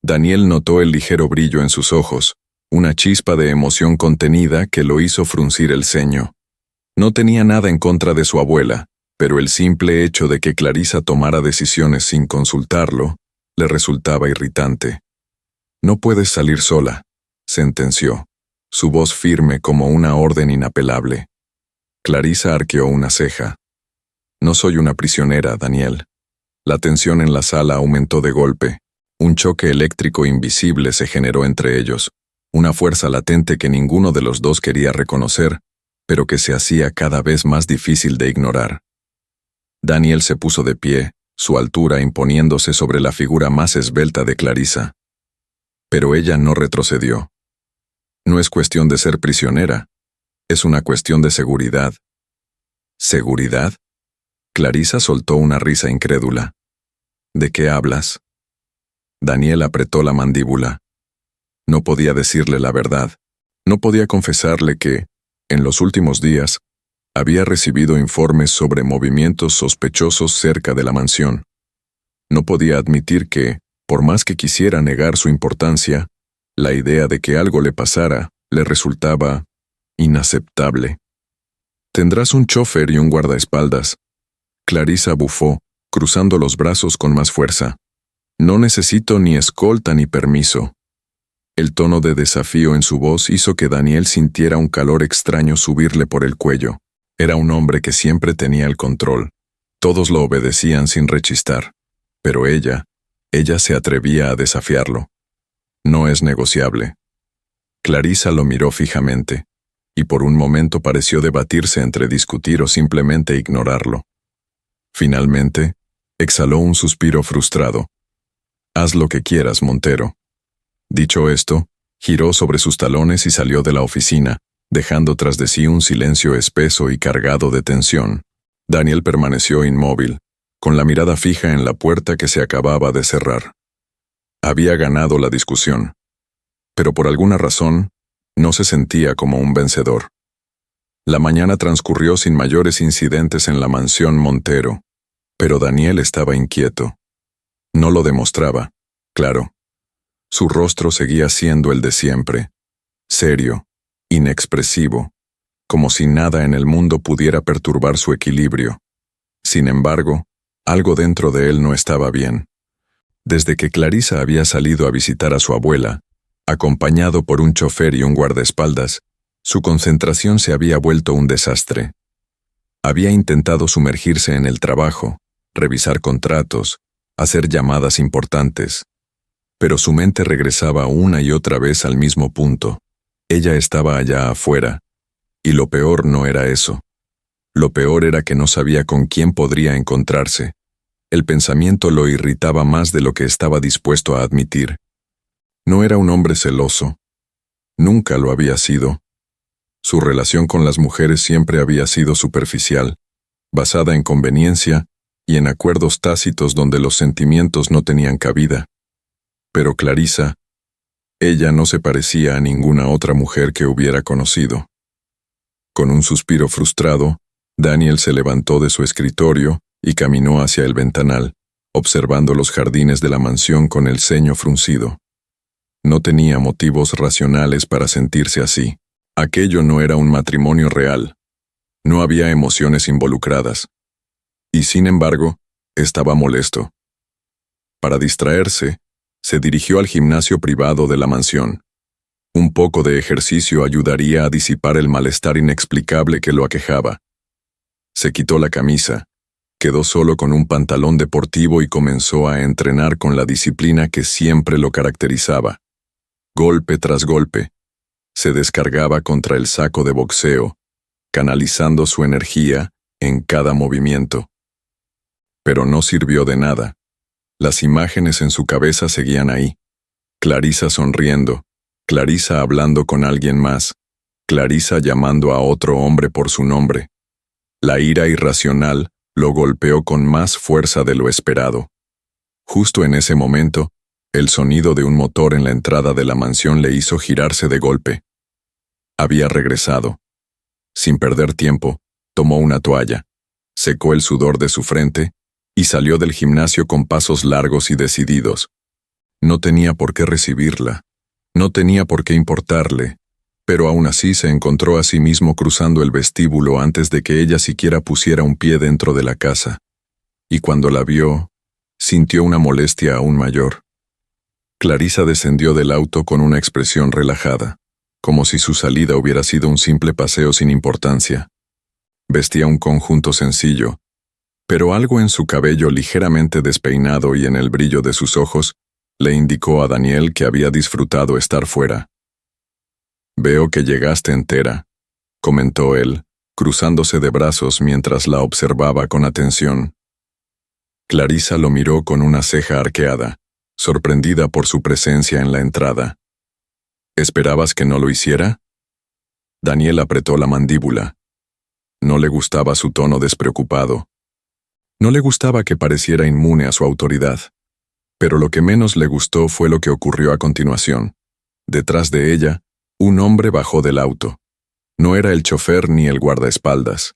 Daniel notó el ligero brillo en sus ojos, una chispa de emoción contenida que lo hizo fruncir el ceño. No tenía nada en contra de su abuela, pero el simple hecho de que Clarisa tomara decisiones sin consultarlo le resultaba irritante. No puedes salir sola, sentenció, su voz firme como una orden inapelable. Clarisa arqueó una ceja. No soy una prisionera, Daniel. La tensión en la sala aumentó de golpe. Un choque eléctrico invisible se generó entre ellos, una fuerza latente que ninguno de los dos quería reconocer, pero que se hacía cada vez más difícil de ignorar. Daniel se puso de pie, su altura imponiéndose sobre la figura más esbelta de Clarisa. Pero ella no retrocedió. No es cuestión de ser prisionera, es una cuestión de seguridad. ¿Seguridad? Clarisa soltó una risa incrédula. ¿De qué hablas? Daniel apretó la mandíbula. No podía decirle la verdad. No podía confesarle que, en los últimos días, había recibido informes sobre movimientos sospechosos cerca de la mansión. No podía admitir que, por más que quisiera negar su importancia, la idea de que algo le pasara le resultaba inaceptable. Tendrás un chofer y un guardaespaldas. Clarisa bufó, cruzando los brazos con más fuerza. No necesito ni escolta ni permiso. El tono de desafío en su voz hizo que Daniel sintiera un calor extraño subirle por el cuello. Era un hombre que siempre tenía el control. Todos lo obedecían sin rechistar. Pero ella se atrevía a desafiarlo. No es negociable. Clarisa lo miró fijamente, y por un momento pareció debatirse entre discutir o simplemente ignorarlo. Finalmente, exhaló un suspiro frustrado. Haz lo que quieras, Montero. Dicho esto, giró sobre sus talones y salió de la oficina, dejando tras de sí un silencio espeso y cargado de tensión. Daniel permaneció inmóvil, con la mirada fija en la puerta que se acababa de cerrar. Había ganado la discusión, pero por alguna razón, no se sentía como un vencedor. La mañana transcurrió sin mayores incidentes en la mansión Montero, pero Daniel estaba inquieto. No lo demostraba, claro. Su rostro seguía siendo el de siempre, serio, inexpresivo, como si nada en el mundo pudiera perturbar su equilibrio. Sin embargo, algo dentro de él no estaba bien. Desde que Clarisa había salido a visitar a su abuela, acompañado por un chofer y un guardaespaldas, su concentración se había vuelto un desastre. Había intentado sumergirse en el trabajo, revisar contratos, hacer llamadas importantes. Pero su mente regresaba una y otra vez al mismo punto. Ella estaba allá afuera. Y lo peor no era eso. Lo peor era que no sabía con quién podría encontrarse. El pensamiento lo irritaba más de lo que estaba dispuesto a admitir. No era un hombre celoso. Nunca lo había sido. Su relación con las mujeres siempre había sido superficial, basada en conveniencia y en acuerdos tácitos donde los sentimientos no tenían cabida. Pero Clarissa, ella no se parecía a ninguna otra mujer que hubiera conocido. Con un suspiro frustrado, Daniel se levantó de su escritorio y caminó hacia el ventanal, observando los jardines de la mansión con el ceño fruncido. No tenía motivos racionales para sentirse así. Aquello no era un matrimonio real. No había emociones involucradas. Y sin embargo, estaba molesto. Para distraerse, se dirigió al gimnasio privado de la mansión. Un poco de ejercicio ayudaría a disipar el malestar inexplicable que lo aquejaba. Se quitó la camisa, quedó solo con un pantalón deportivo y comenzó a entrenar con la disciplina que siempre lo caracterizaba. Golpe tras golpe, se descargaba contra el saco de boxeo, canalizando su energía en cada movimiento. Pero no sirvió de nada. Las imágenes en su cabeza seguían ahí. Clarissa sonriendo, Clarissa hablando con alguien más, Clarissa llamando a otro hombre por su nombre. La ira irracional lo golpeó con más fuerza de lo esperado. Justo en ese momento, el sonido de un motor en la entrada de la mansión le hizo girarse de golpe. Había regresado. Sin perder tiempo, tomó una toalla, secó el sudor de su frente y salió del gimnasio con pasos largos y decididos. No tenía por qué recibirla, no tenía por qué importarle, pero aún así se encontró a sí mismo cruzando el vestíbulo antes de que ella siquiera pusiera un pie dentro de la casa. Y cuando la vio, sintió una molestia aún mayor. Clarissa descendió del auto con una expresión relajada, como si su salida hubiera sido un simple paseo sin importancia. Vestía un conjunto sencillo, pero algo en su cabello ligeramente despeinado y en el brillo de sus ojos le indicó a Daniel que había disfrutado estar fuera. «Veo que llegaste entera», comentó él, cruzándose de brazos mientras la observaba con atención. Clarissa lo miró con una ceja arqueada, sorprendida por su presencia en la entrada. «¿Esperabas que no lo hiciera?» Daniel apretó la mandíbula. No le gustaba su tono despreocupado. No le gustaba que pareciera inmune a su autoridad. Pero lo que menos le gustó fue lo que ocurrió a continuación. Detrás de ella, un hombre bajó del auto. No era el chofer ni el guardaespaldas.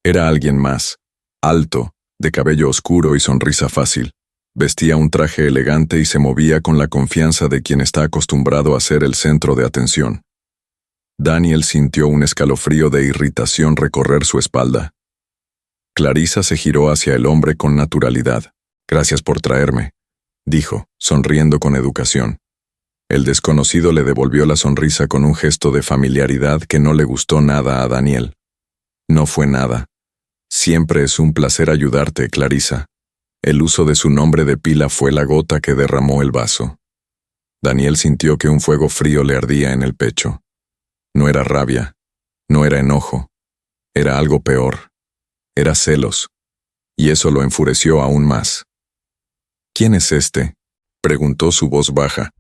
Era alguien más, alto, de cabello oscuro y sonrisa fácil. Vestía un traje elegante y se movía con la confianza de quien está acostumbrado a ser el centro de atención. Daniel sintió un escalofrío de irritación recorrer su espalda. Clarissa se giró hacia el hombre con naturalidad. «Gracias por traerme», dijo, sonriendo con educación. El desconocido le devolvió la sonrisa con un gesto de familiaridad que no le gustó nada a Daniel. «No fue nada. Siempre es un placer ayudarte, Clarissa». El uso de su nombre de pila fue la gota que derramó el vaso. Daniel sintió que un fuego frío le ardía en el pecho. No era rabia, no era enojo, era algo peor. Era celos, y eso lo enfureció aún más. «¿Quién es este?», preguntó su voz baja,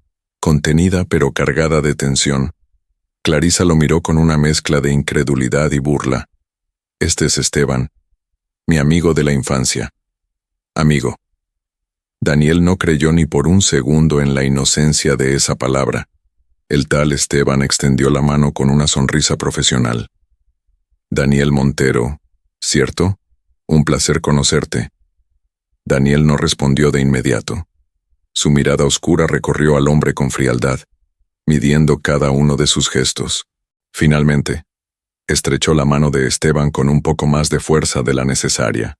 contenida pero cargada de tensión. Clarissa lo miró con una mezcla de incredulidad y burla. «Este es Esteban, mi amigo de la infancia». «Amigo». Daniel no creyó ni por un segundo en la inocencia de esa palabra. El tal Esteban extendió la mano con una sonrisa profesional. «Daniel Montero, ¿cierto? Un placer conocerte». Daniel no respondió de inmediato. Su mirada oscura recorrió al hombre con frialdad, midiendo cada uno de sus gestos. Finalmente, estrechó la mano de Esteban con un poco más de fuerza de la necesaria.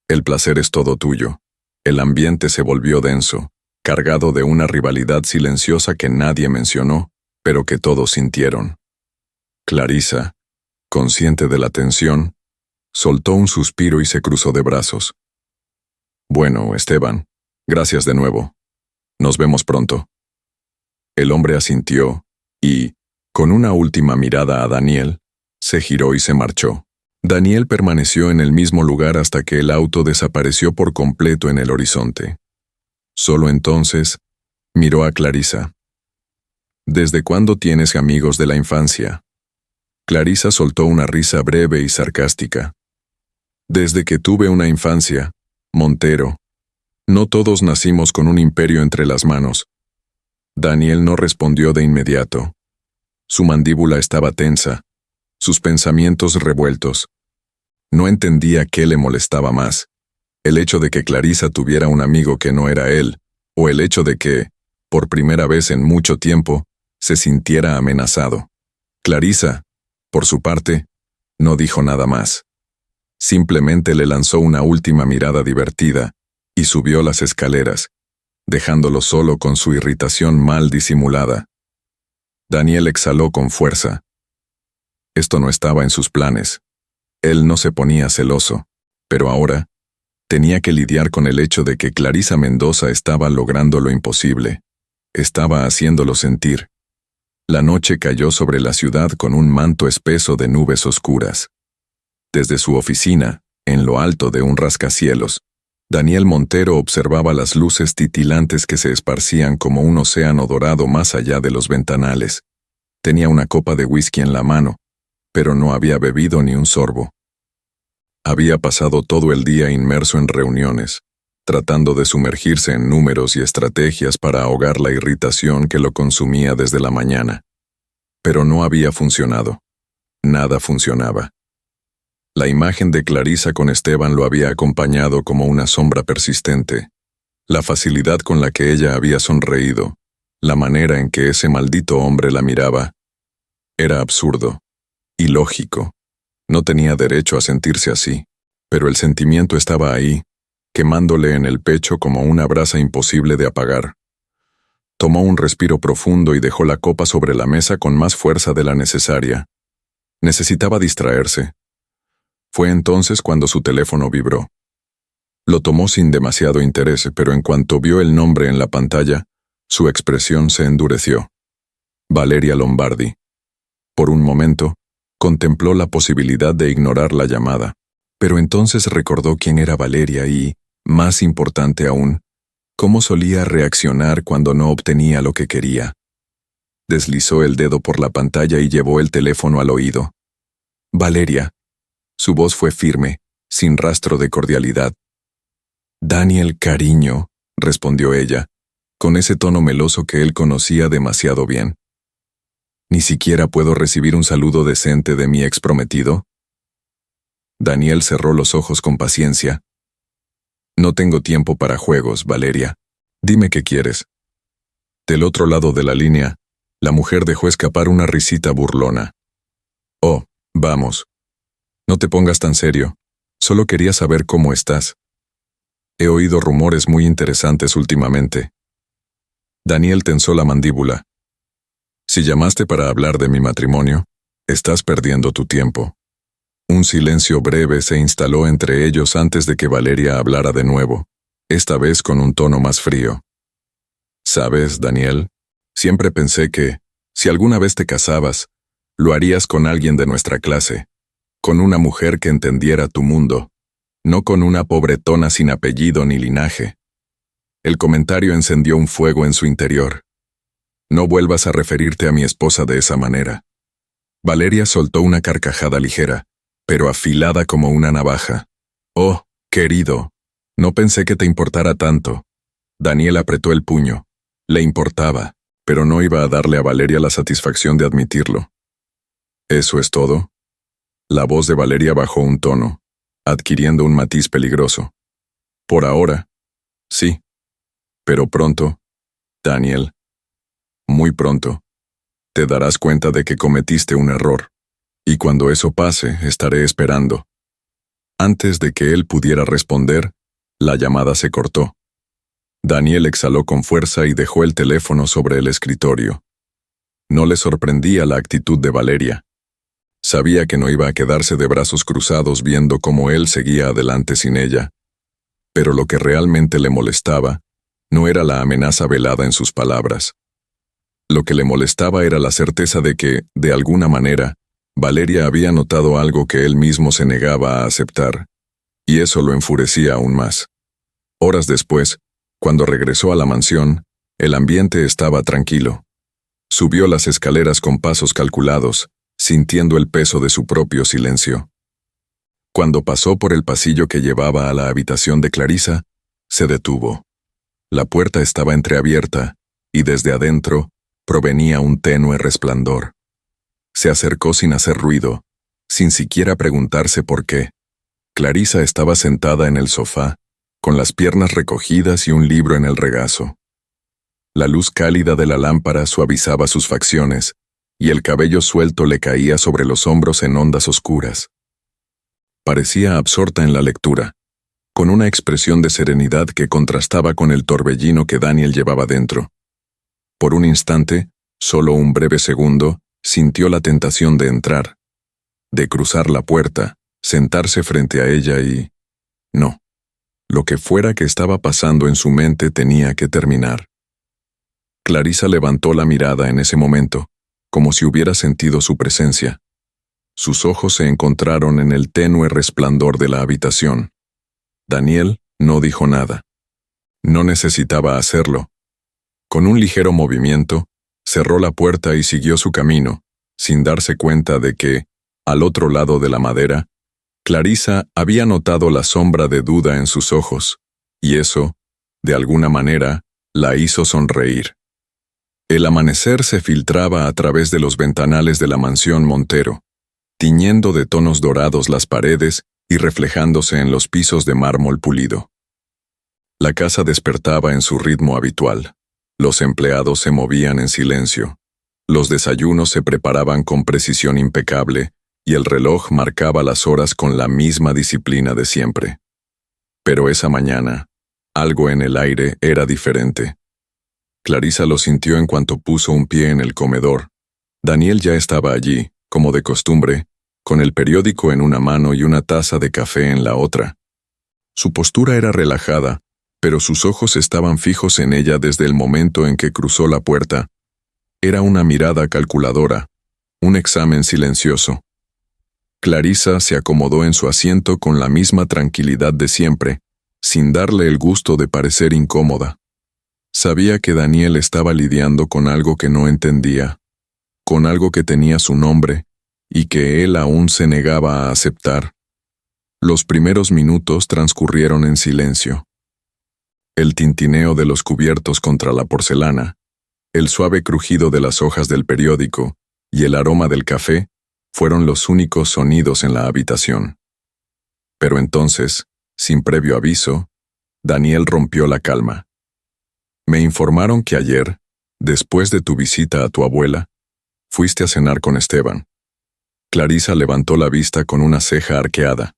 «El placer es todo tuyo». El ambiente se volvió denso, cargado de una rivalidad silenciosa que nadie mencionó, pero que todos sintieron. Clarissa, consciente de la tensión, soltó un suspiro y se cruzó de brazos. «Bueno, Esteban, gracias de nuevo. Nos vemos pronto». El hombre asintió y, con una última mirada a Daniel, se giró y se marchó. Daniel permaneció en el mismo lugar hasta que el auto desapareció por completo en el horizonte. Solo entonces, miró a Clarissa. «¿Desde cuándo tienes amigos de la infancia?». Clarisa soltó una risa breve y sarcástica. Desde que tuve una infancia, Montero, no todos nacimos con un imperio entre las manos. Daniel no respondió de inmediato. Su mandíbula estaba tensa, sus pensamientos revueltos. No entendía qué le molestaba más, el hecho de que Clarisa tuviera un amigo que no era él, o el hecho de que, por primera vez en mucho tiempo, se sintiera amenazado. Clarisa, por su parte, no dijo nada más. Simplemente le lanzó una última mirada divertida y subió las escaleras, dejándolo solo con su irritación mal disimulada. Daniel exhaló con fuerza. Esto no estaba en sus planes. Él no se ponía celoso, pero ahora tenía que lidiar con el hecho de que Clarisa Mendoza estaba logrando lo imposible. Estaba haciéndolo sentir. La noche cayó sobre la ciudad con un manto espeso de nubes oscuras. Desde su oficina, en lo alto de un rascacielos, Daniel Montero observaba las luces titilantes que se esparcían como un océano dorado más allá de los ventanales. Tenía una copa de whisky en la mano, pero no había bebido ni un sorbo. Había pasado todo el día inmerso en reuniones, tratando de sumergirse en números y estrategias para ahogar la irritación que lo consumía desde la mañana. Pero no había funcionado. Nada funcionaba. La imagen de Clarisa con Esteban lo había acompañado como una sombra persistente. La facilidad con la que ella había sonreído, la manera en que ese maldito hombre la miraba, era absurdo, ilógico. No tenía derecho a sentirse así, pero el sentimiento estaba ahí, quemándole en el pecho como una brasa imposible de apagar. Tomó un respiro profundo y dejó la copa sobre la mesa con más fuerza de la necesaria. Necesitaba distraerse. Fue entonces cuando su teléfono vibró. Lo tomó sin demasiado interés, pero en cuanto vio el nombre en la pantalla, su expresión se endureció. Valeria Lombardi. Por un momento, contempló la posibilidad de ignorar la llamada, pero entonces recordó quién era Valeria y, más importante aún, cómo solía reaccionar cuando no obtenía lo que quería. Deslizó el dedo por la pantalla y llevó el teléfono al oído. Valeria. Su voz fue firme, sin rastro de cordialidad. Daniel, cariño, respondió ella, con ese tono meloso que él conocía demasiado bien. ¿Ni siquiera puedo recibir un saludo decente de mi exprometido? Daniel cerró los ojos con paciencia. No tengo tiempo para juegos, Valeria. Dime qué quieres. Del otro lado de la línea, la mujer dejó escapar una risita burlona. Oh, vamos. No te pongas tan serio. Solo quería saber cómo estás. He oído rumores muy interesantes últimamente. Daniel tensó la mandíbula. Si llamaste para hablar de mi matrimonio, estás perdiendo tu tiempo. Un silencio breve se instaló entre ellos antes de que Valeria hablara de nuevo, esta vez con un tono más frío. ¿Sabes, Daniel? Siempre pensé que, si alguna vez te casabas, lo harías con alguien de nuestra clase, con una mujer que entendiera tu mundo, no con una pobretona sin apellido ni linaje. El comentario encendió un fuego en su interior. No vuelvas a referirte a mi esposa de esa manera. Valeria soltó una carcajada ligera, pero afilada como una navaja. Oh, querido, no pensé que te importara tanto. Daniel apretó el puño. Le importaba, pero no iba a darle a Valeria la satisfacción de admitirlo. ¿Eso es todo? La voz de Valeria bajó un tono, adquiriendo un matiz peligroso. Por ahora, sí. Pero pronto, Daniel, muy pronto, te darás cuenta de que cometiste un error, y cuando eso pase, estaré esperando. Antes de que él pudiera responder, la llamada se cortó. Daniel exhaló con fuerza y dejó el teléfono sobre el escritorio. No le sorprendía la actitud de Valeria. Sabía que no iba a quedarse de brazos cruzados viendo cómo él seguía adelante sin ella. Pero lo que realmente le molestaba no era la amenaza velada en sus palabras. Lo que le molestaba era la certeza de que, de alguna manera, Valeria había notado algo que él mismo se negaba a aceptar, y eso lo enfurecía aún más. Horas después, cuando regresó a la mansión, el ambiente estaba tranquilo. Subió las escaleras con pasos calculados, sintiendo el peso de su propio silencio. Cuando pasó por el pasillo que llevaba a la habitación de Clarisa, se detuvo. La puerta estaba entreabierta, y desde adentro provenía un tenue resplandor. Se acercó sin hacer ruido, sin siquiera preguntarse por qué. Clarisa estaba sentada en el sofá, con las piernas recogidas y un libro en el regazo. La luz cálida de la lámpara suavizaba sus facciones, y el cabello suelto le caía sobre los hombros en ondas oscuras. Parecía absorta en la lectura, con una expresión de serenidad que contrastaba con el torbellino que Daniel llevaba dentro. Por un instante, solo un breve segundo, sintió la tentación de entrar, de cruzar la puerta, sentarse frente a ella y... No. Lo que fuera que estaba pasando en su mente tenía que terminar. Clarisa levantó la mirada en ese momento, como si hubiera sentido su presencia. Sus ojos se encontraron en el tenue resplandor de la habitación. Daniel no dijo nada. No necesitaba hacerlo. Con un ligero movimiento, cerró la puerta y siguió su camino, sin darse cuenta de que, al otro lado de la madera, Clarisa había notado la sombra de duda en sus ojos, y eso, de alguna manera, la hizo sonreír. El amanecer se filtraba a través de los ventanales de la mansión Montero, tiñendo de tonos dorados las paredes y reflejándose en los pisos de mármol pulido. La casa despertaba en su ritmo habitual. Los empleados se movían en silencio. Los desayunos se preparaban con precisión impecable y el reloj marcaba las horas con la misma disciplina de siempre. Pero esa mañana, algo en el aire era diferente. Clarisa lo sintió en cuanto puso un pie en el comedor. Daniel ya estaba allí, como de costumbre, con el periódico en una mano y una taza de café en la otra. Su postura era relajada, pero sus ojos estaban fijos en ella desde el momento en que cruzó la puerta. Era una mirada calculadora, un examen silencioso. Clarisa se acomodó en su asiento con la misma tranquilidad de siempre, sin darle el gusto de parecer incómoda. Sabía que Daniel estaba lidiando con algo que no entendía, con algo que tenía su nombre, y que él aún se negaba a aceptar. Los primeros minutos transcurrieron en silencio. El tintineo de los cubiertos contra la porcelana, el suave crujido de las hojas del periódico y el aroma del café fueron los únicos sonidos en la habitación. Pero entonces, sin previo aviso, Daniel rompió la calma. Me informaron que ayer, después de tu visita a tu abuela, fuiste a cenar con Esteban. Clarisa levantó la vista con una ceja arqueada,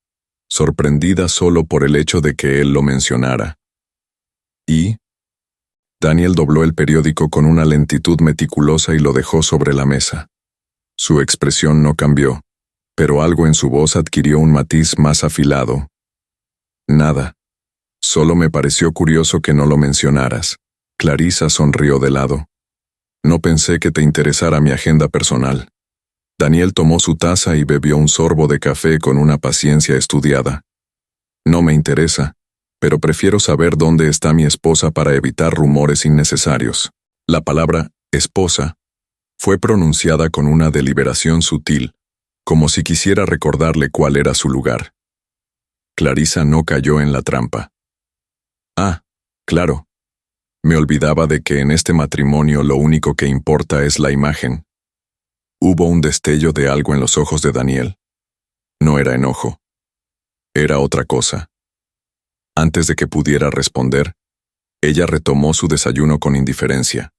sorprendida solo por el hecho de que él lo mencionara. ¿Y? Daniel dobló el periódico con una lentitud meticulosa y lo dejó sobre la mesa. Su expresión no cambió, pero algo en su voz adquirió un matiz más afilado. Nada. Solo me pareció curioso que no lo mencionaras. Clarisa sonrió de lado. No pensé que te interesara mi agenda personal. Daniel tomó su taza y bebió un sorbo de café con una paciencia estudiada. No me interesa, pero prefiero saber dónde está mi esposa para evitar rumores innecesarios. La palabra esposa fue pronunciada con una deliberación sutil, como si quisiera recordarle cuál era su lugar. Clarisa no cayó en la trampa. Ah, claro. Me olvidaba de que en este matrimonio lo único que importa es la imagen. Hubo un destello de algo en los ojos de Daniel. No era enojo. Era otra cosa. Antes de que pudiera responder, ella retomó su desayuno con indiferencia.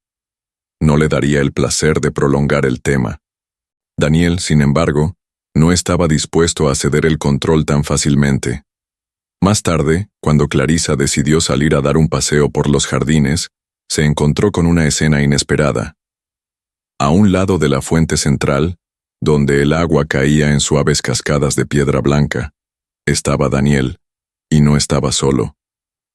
No le daría el placer de prolongar el tema. Daniel, sin embargo, no estaba dispuesto a ceder el control tan fácilmente. Más tarde, cuando Clarisa decidió salir a dar un paseo por los jardines, se encontró con una escena inesperada. A un lado de la fuente central, donde el agua caía en suaves cascadas de piedra blanca, estaba Daniel, y no estaba solo.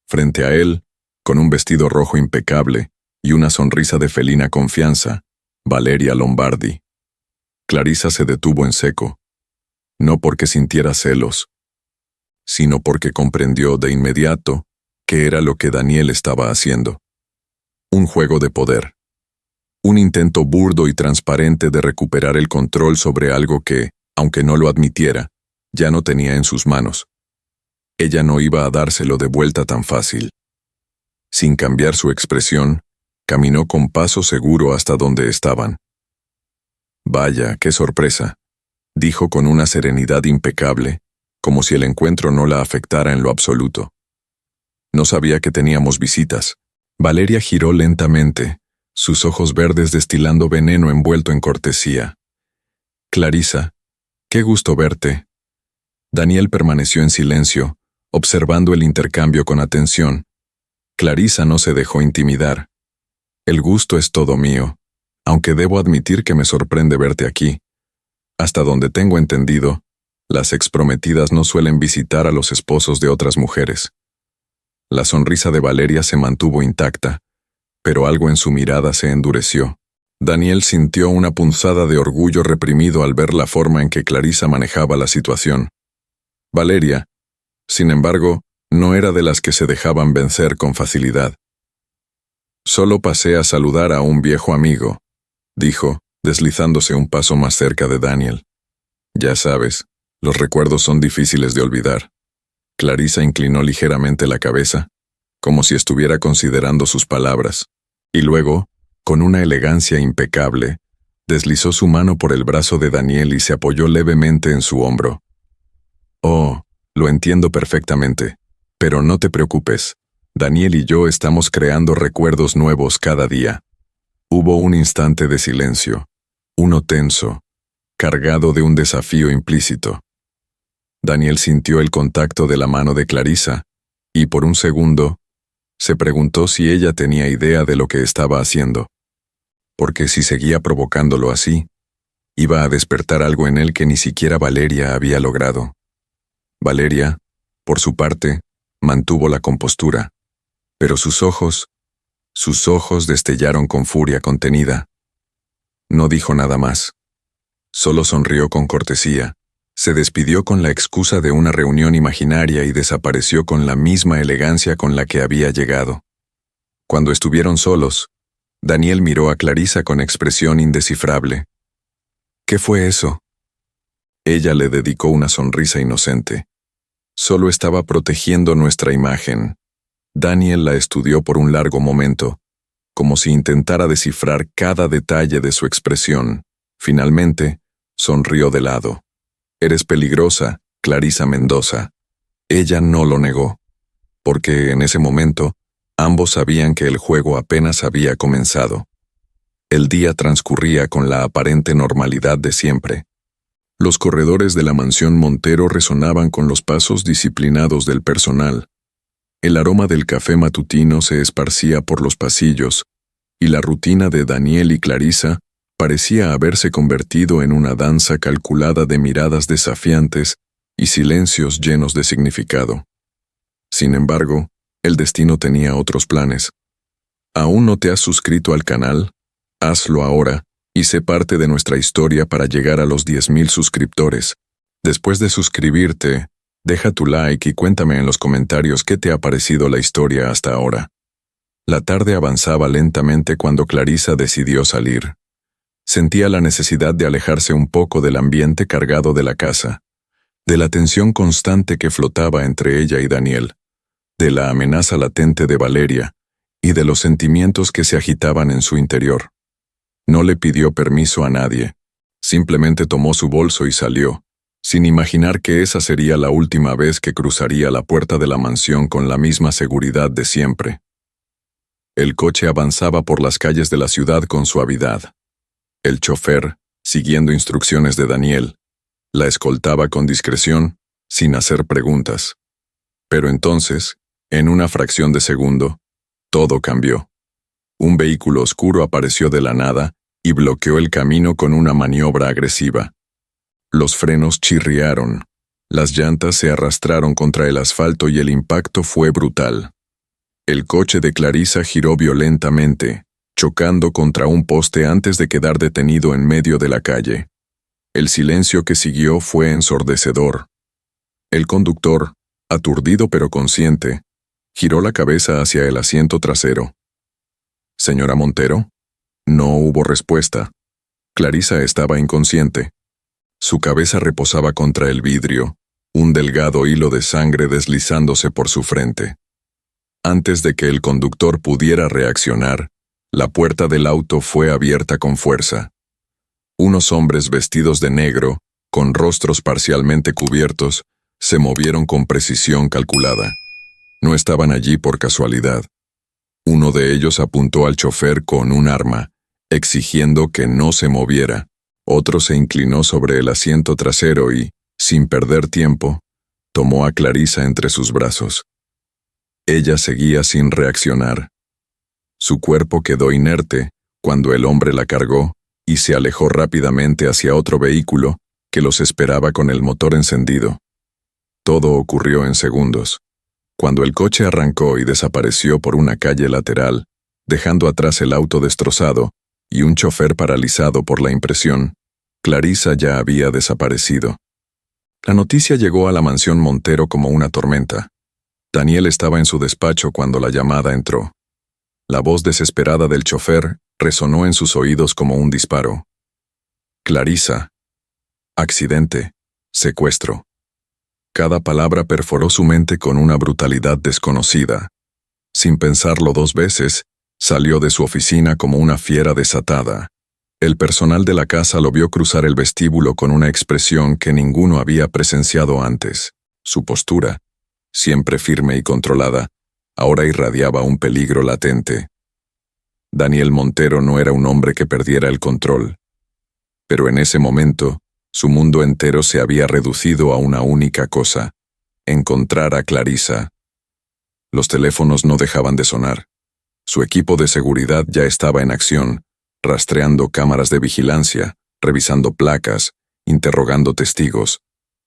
Frente a él, con un vestido rojo impecable y una sonrisa de felina confianza, Valeria Lombardi. Clarisa se detuvo en seco, no porque sintiera celos, sino porque comprendió de inmediato qué era lo que Daniel estaba haciendo. Un juego de poder. Un intento burdo y transparente de recuperar el control sobre algo que, aunque no lo admitiera, ya no tenía en sus manos. Ella no iba a dárselo de vuelta tan fácil. Sin cambiar su expresión, caminó con paso seguro hasta donde estaban. «Vaya, qué sorpresa», dijo con una serenidad impecable, como si el encuentro no la afectara en lo absoluto. «No sabía que teníamos visitas». Valeria giró lentamente, sus ojos verdes destilando veneno envuelto en cortesía. «Clarisa, qué gusto verte». Daniel permaneció en silencio, observando el intercambio con atención. Clarisa no se dejó intimidar. «El gusto es todo mío, aunque debo admitir que me sorprende verte aquí. Hasta donde tengo entendido, las exprometidas no suelen visitar a los esposos de otras mujeres». La sonrisa de Valeria se mantuvo intacta, pero algo en su mirada se endureció. Daniel sintió una punzada de orgullo reprimido al ver la forma en que Clarisa manejaba la situación. Valeria, sin embargo, no era de las que se dejaban vencer con facilidad. «Solo pasé a saludar a un viejo amigo», dijo, deslizándose un paso más cerca de Daniel. «Ya sabes, los recuerdos son difíciles de olvidar». Clarisa inclinó ligeramente la cabeza, como si estuviera considerando sus palabras, y luego, con una elegancia impecable, deslizó su mano por el brazo de Daniel y se apoyó levemente en su hombro. «Oh, lo entiendo perfectamente, pero no te preocupes, Daniel y yo estamos creando recuerdos nuevos cada día». Hubo un instante de silencio, uno tenso, cargado de un desafío implícito. Daniel sintió el contacto de la mano de Clarisa, y por un segundo, se preguntó si ella tenía idea de lo que estaba haciendo. Porque si seguía provocándolo así, iba a despertar algo en él que ni siquiera Valeria había logrado. Valeria, por su parte, mantuvo la compostura, pero sus ojos destellaron con furia contenida. No dijo nada más. Solo sonrió con cortesía. Se despidió con la excusa de una reunión imaginaria y desapareció con la misma elegancia con la que había llegado. Cuando estuvieron solos, Daniel miró a Clarisa con expresión indescifrable. «¿Qué fue eso?» Ella le dedicó una sonrisa inocente. «Solo estaba protegiendo nuestra imagen». Daniel la estudió por un largo momento, como si intentara descifrar cada detalle de su expresión. Finalmente, sonrió de lado. «Eres peligrosa, Clarisa Mendoza». Ella no lo negó, porque en ese momento ambos sabían que el juego apenas había comenzado. El día transcurría con la aparente normalidad de siempre. Los corredores de la mansión Montero resonaban con los pasos disciplinados del personal. El aroma del café matutino se esparcía por los pasillos, y la rutina de Daniel y Clarisa parecía haberse convertido en una danza calculada de miradas desafiantes y silencios llenos de significado. Sin embargo, el destino tenía otros planes. ¿Aún no te has suscrito al canal? Hazlo ahora y sé parte de nuestra historia para llegar a los 10,000 suscriptores. Después de suscribirte, deja tu like y cuéntame en los comentarios qué te ha parecido la historia hasta ahora. La tarde avanzaba lentamente cuando Clarisa decidió salir. Sentía la necesidad de alejarse un poco del ambiente cargado de la casa, de la tensión constante que flotaba entre ella y Daniel, de la amenaza latente de Valeria y de los sentimientos que se agitaban en su interior. No le pidió permiso a nadie, simplemente tomó su bolso y salió, sin imaginar que esa sería la última vez que cruzaría la puerta de la mansión con la misma seguridad de siempre. El coche avanzaba por las calles de la ciudad con suavidad. El chofer, siguiendo instrucciones de Daniel, la escoltaba con discreción, sin hacer preguntas. Pero entonces, en una fracción de segundo, todo cambió. Un vehículo oscuro apareció de la nada y bloqueó el camino con una maniobra agresiva. Los frenos chirriaron, las llantas se arrastraron contra el asfalto y el impacto fue brutal. El coche de Clarisa giró violentamente, chocando contra un poste antes de quedar detenido en medio de la calle. El silencio que siguió fue ensordecedor. El conductor, aturdido pero consciente, giró la cabeza hacia el asiento trasero. «Señora Montero», No hubo respuesta. Clarisa estaba inconsciente. Su cabeza reposaba contra el vidrio, un delgado hilo de sangre deslizándose por su frente. Antes de que el conductor pudiera reaccionar, la puerta del auto fue abierta con fuerza. Unos hombres vestidos de negro, con rostros parcialmente cubiertos, se movieron con precisión calculada. No estaban allí por casualidad. Uno de ellos apuntó al chofer con un arma, exigiendo que no se moviera. Otro se inclinó sobre el asiento trasero y, sin perder tiempo, tomó a Clarisa entre sus brazos. Ella seguía sin reaccionar. Su cuerpo quedó inerte cuando el hombre la cargó y se alejó rápidamente hacia otro vehículo que los esperaba con el motor encendido. Todo ocurrió en segundos. Cuando el coche arrancó y desapareció por una calle lateral, dejando atrás el auto destrozado y un chofer paralizado por la impresión, Clarisa ya había desaparecido. La noticia llegó a la mansión Montero como una tormenta. Daniel estaba en su despacho cuando la llamada entró. La voz desesperada del chofer resonó en sus oídos como un disparo. Clarisa. Accidente. Secuestro. Cada palabra perforó su mente con una brutalidad desconocida. Sin pensarlo dos veces, salió de su oficina como una fiera desatada. El personal de la casa lo vio cruzar el vestíbulo con una expresión que ninguno había presenciado antes. Su postura, siempre firme y controlada, ahora irradiaba un peligro latente. Daniel Montero no era un hombre que perdiera el control. Pero en ese momento, su mundo entero se había reducido a una única cosa: encontrar a Clarisa. Los teléfonos no dejaban de sonar. Su equipo de seguridad ya estaba en acción, rastreando cámaras de vigilancia, revisando placas, interrogando testigos.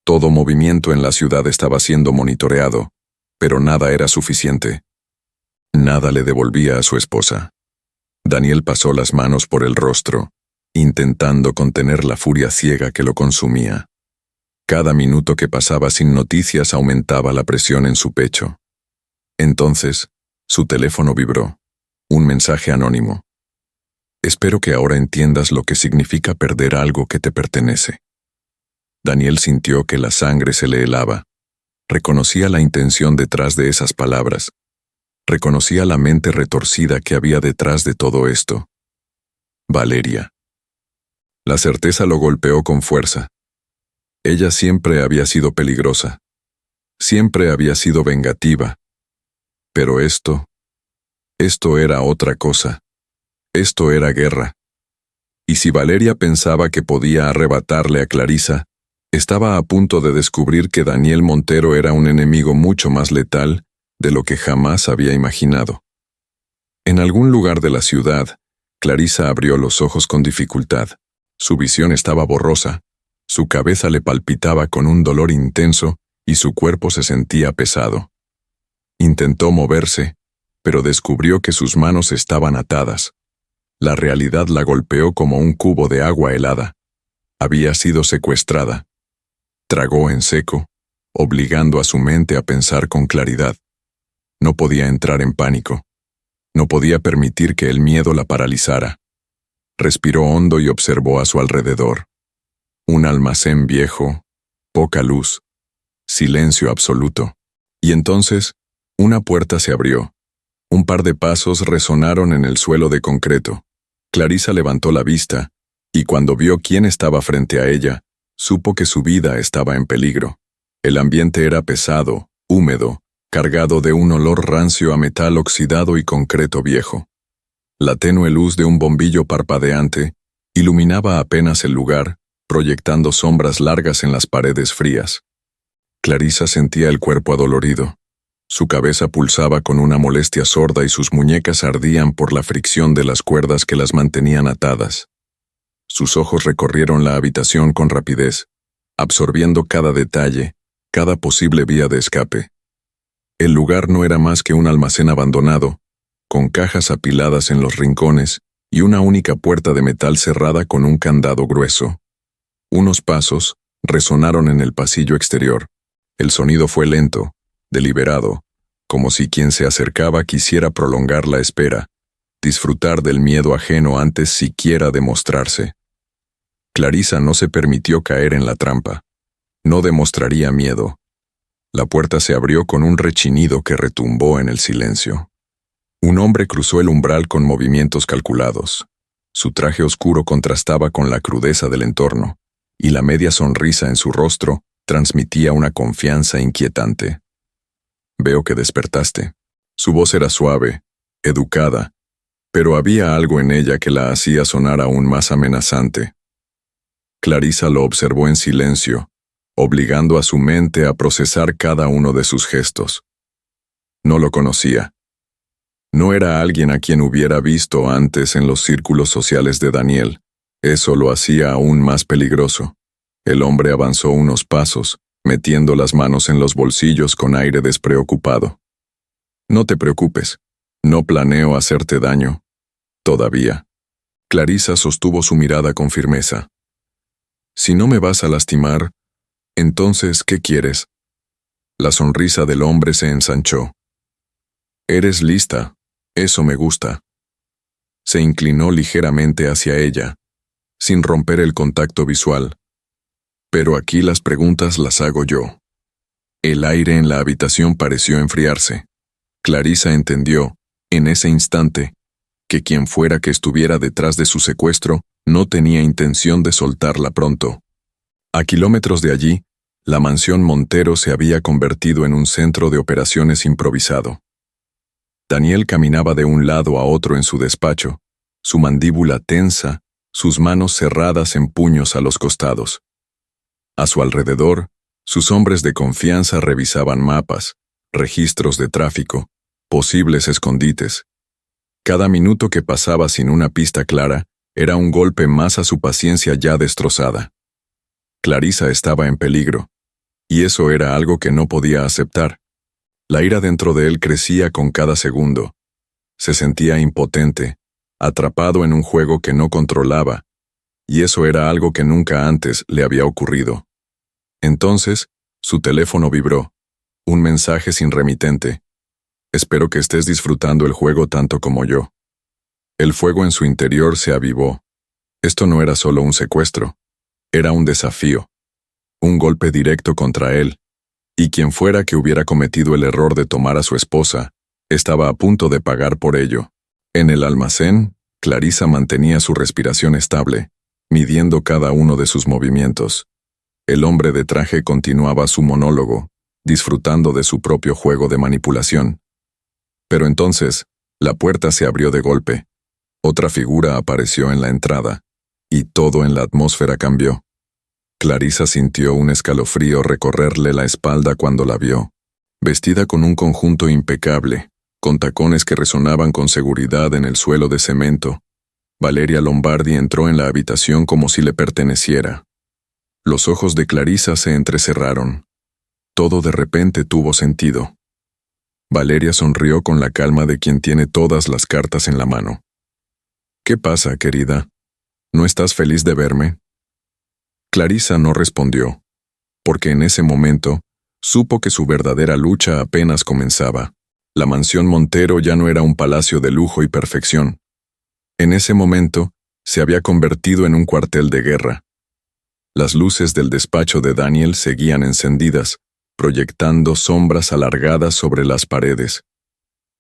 Todo movimiento en la ciudad estaba siendo monitoreado, pero nada era suficiente. Nada le devolvía a su esposa. Daniel pasó las manos por el rostro, intentando contener la furia ciega que lo consumía. Cada minuto que pasaba sin noticias aumentaba la presión en su pecho. Entonces, su teléfono vibró. Un mensaje anónimo. Espero que ahora entiendas lo que significa perder algo que te pertenece. Daniel sintió que la sangre se le helaba. Reconocía la intención detrás de esas palabras. Reconocía la mente retorcida que había detrás de todo esto. Valeria. La certeza lo golpeó con fuerza. Ella siempre había sido peligrosa. Siempre había sido vengativa. Pero esto era otra cosa. Esto era guerra. Y si Valeria pensaba que podía arrebatarle a Clarisa, estaba a punto de descubrir que Daniel Montero era un enemigo mucho más letal de lo que jamás había imaginado. En algún lugar de la ciudad, Clarisa abrió los ojos con dificultad. Su visión estaba borrosa, su cabeza le palpitaba con un dolor intenso y su cuerpo se sentía pesado. Intentó moverse, pero descubrió que sus manos estaban atadas. La realidad la golpeó como un cubo de agua helada. Había sido secuestrada. Tragó en seco, obligando a su mente a pensar con claridad. No podía entrar en pánico. No podía permitir que el miedo la paralizara. Respiró hondo y observó a su alrededor. Un almacén viejo, poca luz, silencio absoluto. Y entonces, una puerta se abrió. Un par de pasos resonaron en el suelo de concreto. Clarisa levantó la vista, y cuando vio quién estaba frente a ella, supo que su vida estaba en peligro. El ambiente era pesado, húmedo, cargado de un olor rancio a metal oxidado y concreto viejo. La tenue luz de un bombillo parpadeante iluminaba apenas el lugar, proyectando sombras largas en las paredes frías. Clarisa sentía el cuerpo adolorido. Su cabeza pulsaba con una molestia sorda y sus muñecas ardían por la fricción de las cuerdas que las mantenían atadas. Sus ojos recorrieron la habitación con rapidez, absorbiendo cada detalle, cada posible vía de escape. El lugar no era más que un almacén abandonado, con cajas apiladas en los rincones y una única puerta de metal cerrada con un candado grueso. Unos pasos resonaron en el pasillo exterior. El sonido fue lento, deliberado, como si quien se acercaba quisiera prolongar la espera, disfrutar del miedo ajeno antes siquiera de mostrarse. Clarisa no se permitió caer en la trampa. No demostraría miedo. La puerta se abrió con un rechinido que retumbó en el silencio. Un hombre cruzó el umbral con movimientos calculados. Su traje oscuro contrastaba con la crudeza del entorno, y la media sonrisa en su rostro transmitía una confianza inquietante. «Veo que despertaste». Su voz era suave, educada, pero había algo en ella que la hacía sonar aún más amenazante. Clarisa lo observó en silencio, obligando a su mente a procesar cada uno de sus gestos. No lo conocía. No era alguien a quien hubiera visto antes en los círculos sociales de Daniel. Eso lo hacía aún más peligroso. El hombre avanzó unos pasos, metiendo las manos en los bolsillos con aire despreocupado. «No te preocupes. No planeo hacerte daño. Todavía». Clarisa sostuvo su mirada con firmeza. «Si no me vas a lastimar, entonces, ¿qué quieres?». La sonrisa del hombre se ensanchó. «Eres lista. Eso me gusta». Se inclinó ligeramente hacia ella, sin romper el contacto visual. «Pero aquí las preguntas las hago yo». El aire en la habitación pareció enfriarse. Clarisa entendió, en ese instante, que quien fuera que estuviera detrás de su secuestro no tenía intención de soltarla pronto. A kilómetros de allí, la mansión Montero se había convertido en un centro de operaciones improvisado. Daniel caminaba de un lado a otro en su despacho, su mandíbula tensa, sus manos cerradas en puños a los costados. A su alrededor, sus hombres de confianza revisaban mapas, registros de tráfico, posibles escondites. Cada minuto que pasaba sin una pista clara era un golpe más a su paciencia ya destrozada. Clarisa estaba en peligro, y eso era algo que no podía aceptar. La ira dentro de él crecía con cada segundo. Se sentía impotente, atrapado en un juego que no controlaba, y eso era algo que nunca antes le había ocurrido. Entonces, su teléfono vibró. Un mensaje sin remitente. «Espero que estés disfrutando el juego tanto como yo». El fuego en su interior se avivó. Esto no era solo un secuestro. Era un desafío. Un golpe directo contra él. Y quien fuera que hubiera cometido el error de tomar a su esposa, estaba a punto de pagar por ello. En el almacén, Clarisa mantenía su respiración estable, midiendo cada uno de sus movimientos. El hombre de traje continuaba su monólogo, disfrutando de su propio juego de manipulación. Pero entonces, la puerta se abrió de golpe. Otra figura apareció en la entrada, y todo en la atmósfera cambió. Clarisa sintió un escalofrío recorrerle la espalda cuando la vio. Vestida con un conjunto impecable, con tacones que resonaban con seguridad en el suelo de cemento, Valeria Lombardi entró en la habitación como si le perteneciera. Los ojos de Clarisa se entrecerraron. Todo de repente tuvo sentido. Valeria sonrió con la calma de quien tiene todas las cartas en la mano. «¿Qué pasa, querida? ¿No estás feliz de verme?». Clarisa no respondió, porque en ese momento supo que su verdadera lucha apenas comenzaba. La mansión Montero ya no era un palacio de lujo y perfección. En ese momento se había convertido en un cuartel de guerra. Las luces del despacho de Daniel seguían encendidas, proyectando sombras alargadas sobre las paredes.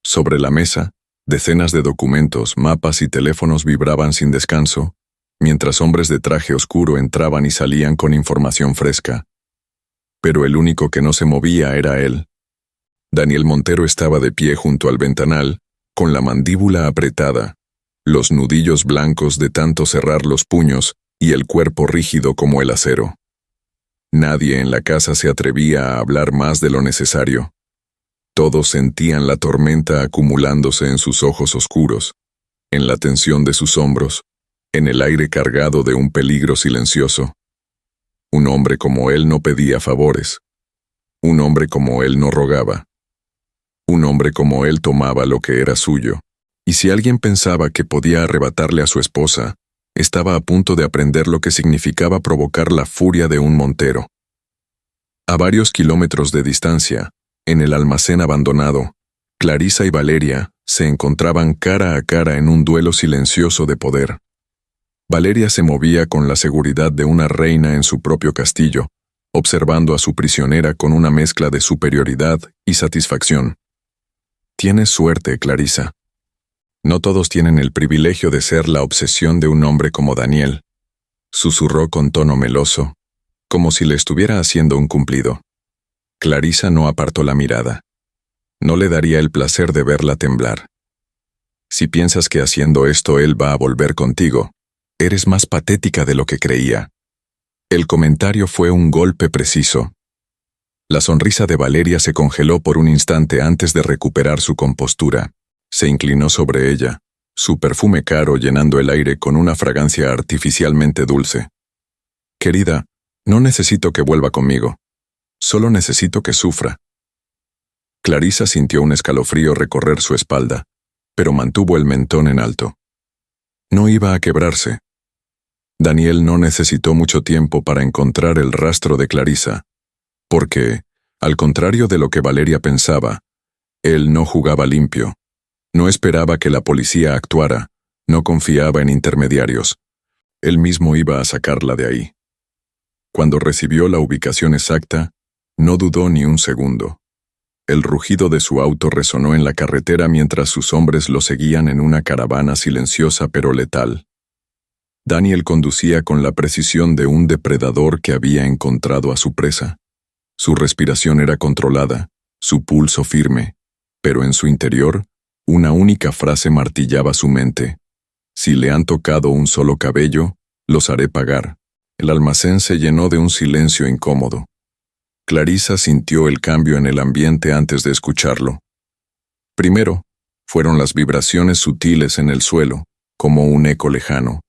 Sobre la mesa, decenas de documentos, mapas y teléfonos vibraban sin descanso, mientras hombres de traje oscuro entraban y salían con información fresca. Pero el único que no se movía era él. Daniel Montero estaba de pie junto al ventanal, con la mandíbula apretada, los nudillos blancos de tanto cerrar los puños y el cuerpo rígido como el acero. Nadie en la casa se atrevía a hablar más de lo necesario. Todos sentían la tormenta acumulándose en sus ojos oscuros, en la tensión de sus hombros, en el aire cargado de un peligro silencioso. Un hombre como él no pedía favores. Un hombre como él no rogaba. Un hombre como él tomaba lo que era suyo. Y si alguien pensaba que podía arrebatarle a su esposa, estaba a punto de aprender lo que significaba provocar la furia de un Montero. A varios kilómetros de distancia, en el almacén abandonado, Clarisa y Valeria, se encontraban cara a cara en un duelo silencioso de poder. Valeria se movía con la seguridad de una reina en su propio castillo, observando a su prisionera con una mezcla de superioridad y satisfacción. «Tienes suerte, Clarissa. No todos tienen el privilegio de ser la obsesión de un hombre como Daniel», susurró con tono meloso, como si le estuviera haciendo un cumplido. Clarissa no apartó la mirada. No le daría el placer de verla temblar. «Si piensas que haciendo esto él va a volver contigo, eres más patética de lo que creía». El comentario fue un golpe preciso. La sonrisa de Valeria se congeló por un instante antes de recuperar su compostura. Se inclinó sobre ella, su perfume caro llenando el aire con una fragancia artificialmente dulce. «Querida, no necesito que vuelva conmigo. Solo necesito que sufra». Clarissa sintió un escalofrío recorrer su espalda, pero mantuvo el mentón en alto. No iba a quebrarse. Daniel no necesitó mucho tiempo para encontrar el rastro de Clarissa, porque, al contrario de lo que Valeria pensaba, él no jugaba limpio. No esperaba que la policía actuara, no confiaba en intermediarios. Él mismo iba a sacarla de ahí. Cuando recibió la ubicación exacta, no dudó ni un segundo. El rugido de su auto resonó en la carretera mientras sus hombres lo seguían en una caravana silenciosa pero letal. Daniel conducía con la precisión de un depredador que había encontrado a su presa. Su respiración era controlada, su pulso firme, pero en su interior, una única frase martillaba su mente. «Si le han tocado un solo cabello, los haré pagar». El almacén se llenó de un silencio incómodo. Clarissa sintió el cambio en el ambiente antes de escucharlo. Primero, fueron las vibraciones sutiles en el suelo, como un eco lejano.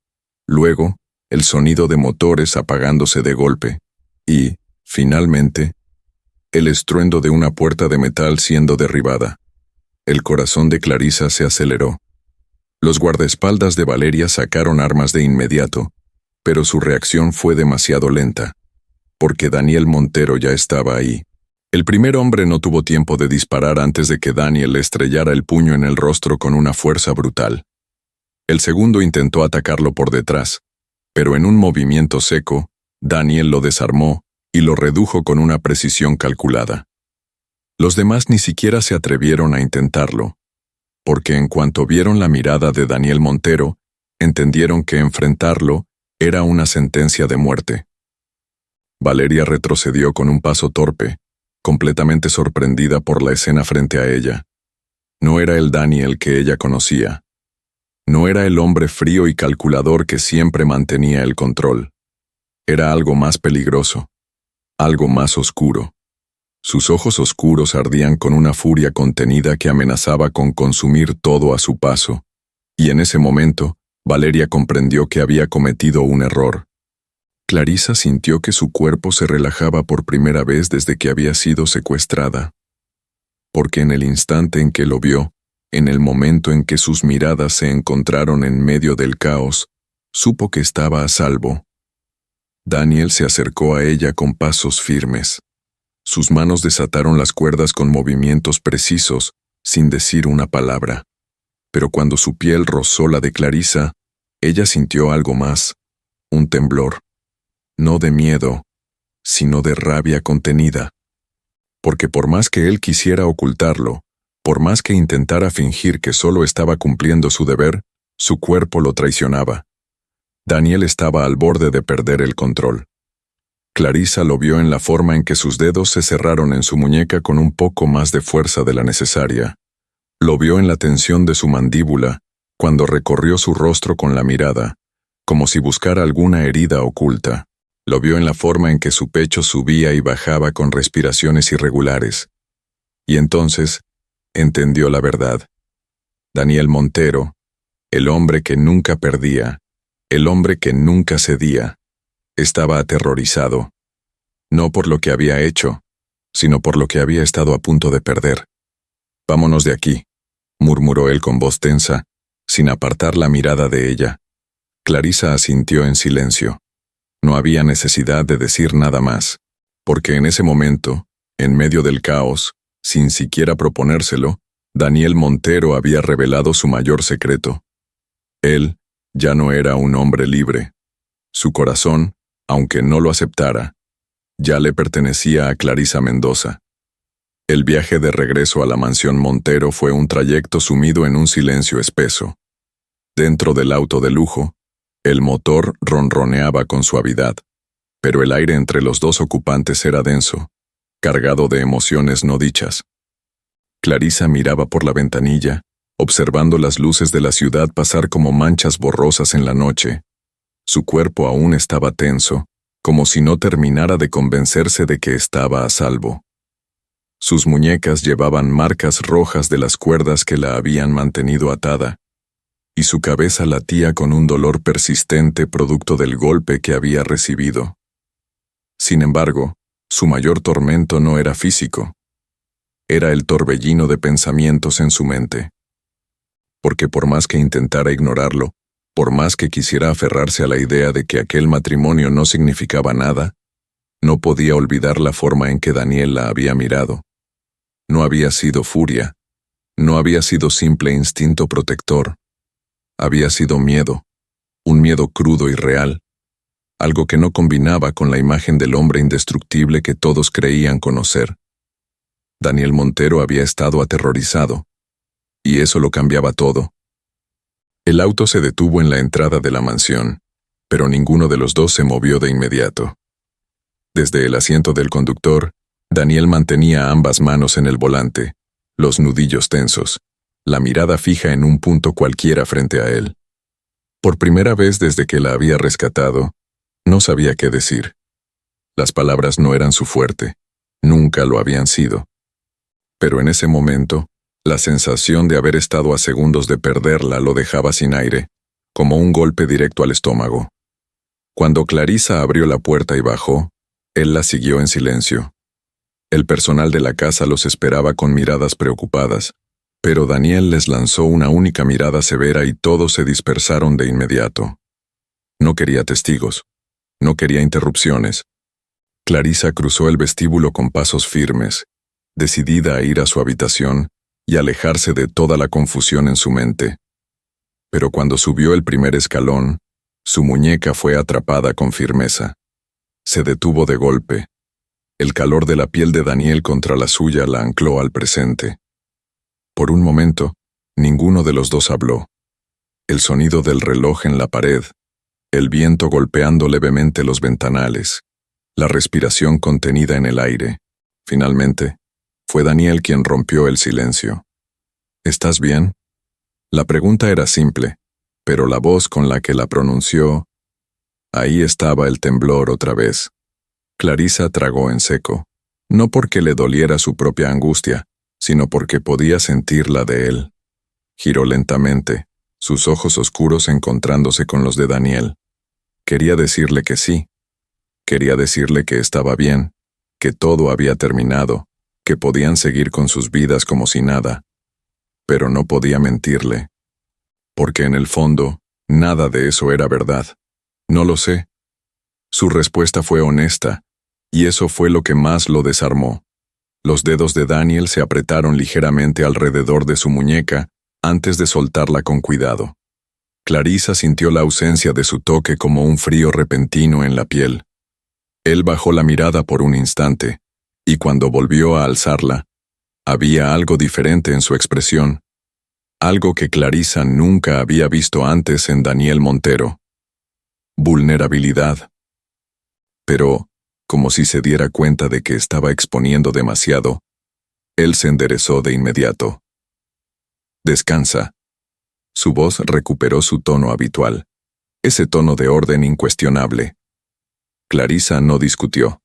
Luego, el sonido de motores apagándose de golpe. Y, finalmente, el estruendo de una puerta de metal siendo derribada. El corazón de Clarissa se aceleró. Los guardaespaldas de Valeria sacaron armas de inmediato, pero su reacción fue demasiado lenta, porque Daniel Montero ya estaba ahí. El primer hombre no tuvo tiempo de disparar antes de que Daniel le estrellara el puño en el rostro con una fuerza brutal. El segundo intentó atacarlo por detrás, pero en un movimiento seco, Daniel lo desarmó y lo redujo con una precisión calculada. Los demás ni siquiera se atrevieron a intentarlo, porque en cuanto vieron la mirada de Daniel Montero, entendieron que enfrentarlo era una sentencia de muerte. Valeria retrocedió con un paso torpe, completamente sorprendida por la escena frente a ella. No era el Daniel que ella conocía. No era el hombre frío y calculador que siempre mantenía el control. Era algo más peligroso, algo más oscuro. Sus ojos oscuros ardían con una furia contenida que amenazaba con consumir todo a su paso, y en ese momento, Valeria comprendió que había cometido un error. Clarissa sintió que su cuerpo se relajaba por primera vez desde que había sido secuestrada. Porque en el instante en que lo vio, en el momento en que sus miradas se encontraron en medio del caos, supo que estaba a salvo. Daniel se acercó a ella con pasos firmes. Sus manos desataron las cuerdas con movimientos precisos, sin decir una palabra. Pero cuando su piel rozó la de Clarissa, ella sintió algo más, un temblor. No de miedo, sino de rabia contenida. Porque por más que él quisiera ocultarlo, por más que intentara fingir que solo estaba cumpliendo su deber, su cuerpo lo traicionaba. Daniel estaba al borde de perder el control. Clarissa lo vio en la forma en que sus dedos se cerraron en su muñeca con un poco más de fuerza de la necesaria. Lo vio en la tensión de su mandíbula, cuando recorrió su rostro con la mirada, como si buscara alguna herida oculta. Lo vio en la forma en que su pecho subía y bajaba con respiraciones irregulares. Y entonces, entendió la verdad. Daniel Montero, el hombre que nunca perdía, el hombre que nunca cedía, estaba aterrorizado, no por lo que había hecho, sino por lo que había estado a punto de perder. «Vámonos de aquí», murmuró él con voz tensa, sin apartar la mirada de ella. Clarissa asintió en silencio. No había necesidad de decir nada más, porque en ese momento, en medio del caos, sin siquiera proponérselo, Daniel Montero había revelado su mayor secreto. Él ya no era un hombre libre. Su corazón, aunque no lo aceptara, ya le pertenecía a Clarisa Mendoza. El viaje de regreso a la mansión Montero fue un trayecto sumido en un silencio espeso. Dentro del auto de lujo, el motor ronroneaba con suavidad, pero el aire entre los dos ocupantes era denso, cargado de emociones no dichas. Clarisa miraba por la ventanilla, observando las luces de la ciudad pasar como manchas borrosas en la noche. Su cuerpo aún estaba tenso, como si no terminara de convencerse de que estaba a salvo. Sus muñecas llevaban marcas rojas de las cuerdas que la habían mantenido atada, y su cabeza latía con un dolor persistente producto del golpe que había recibido. Sin embargo, su mayor tormento no era físico. Era el torbellino de pensamientos en su mente. Porque por más que intentara ignorarlo, por más que quisiera aferrarse a la idea de que aquel matrimonio no significaba nada, no podía olvidar la forma en que Daniel la había mirado. No había sido furia, no había sido simple instinto protector. Había sido miedo, un miedo crudo y real, algo que no combinaba con la imagen del hombre indestructible que todos creían conocer. Daniel Montero había estado aterrorizado, y eso lo cambiaba todo. El auto se detuvo en la entrada de la mansión, pero ninguno de los dos se movió de inmediato. Desde el asiento del conductor, Daniel mantenía ambas manos en el volante, los nudillos tensos, la mirada fija en un punto cualquiera frente a él. Por primera vez desde que la había rescatado, no sabía qué decir. Las palabras no eran su fuerte, nunca lo habían sido. Pero en ese momento, la sensación de haber estado a segundos de perderla lo dejaba sin aire, como un golpe directo al estómago. Cuando Clarisa abrió la puerta y bajó, él la siguió en silencio. El personal de la casa los esperaba con miradas preocupadas, pero Daniel les lanzó una única mirada severa y todos se dispersaron de inmediato. No quería testigos, no quería interrupciones. Clarisa cruzó el vestíbulo con pasos firmes, decidida a ir a su habitación y alejarse de toda la confusión en su mente. Pero cuando subió el primer escalón, su muñeca fue atrapada con firmeza. Se detuvo de golpe. El calor de la piel de Daniel contra la suya la ancló al presente. Por un momento, ninguno de los dos habló. El sonido del reloj en la pared, el viento golpeando levemente los ventanales, la respiración contenida en el aire. Finalmente, fue Daniel quien rompió el silencio. ¿Estás bien? La pregunta era simple, pero la voz con la que la pronunció... Ahí estaba el temblor otra vez. Clarisa tragó en seco, no porque le doliera su propia angustia, sino porque podía sentir la de él. Giró lentamente, sus ojos oscuros encontrándose con los de Daniel. Quería decirle que sí. Quería decirle que estaba bien, que todo había terminado, que podían seguir con sus vidas como si nada. Pero no podía mentirle. Porque en el fondo, nada de eso era verdad. No lo sé. Su respuesta fue honesta, y eso fue lo que más lo desarmó. Los dedos de Daniel se apretaron ligeramente alrededor de su muñeca antes de soltarla con cuidado. Clarisa sintió la ausencia de su toque como un frío repentino en la piel. Él bajó la mirada por un instante, y cuando volvió a alzarla, había algo diferente en su expresión, algo que Clarisa nunca había visto antes en Daniel Montero. Vulnerabilidad. Pero, como si se diera cuenta de que estaba exponiendo demasiado, él se enderezó de inmediato. Descansa. Su voz recuperó su tono habitual, ese tono de orden incuestionable. Clarisa no discutió,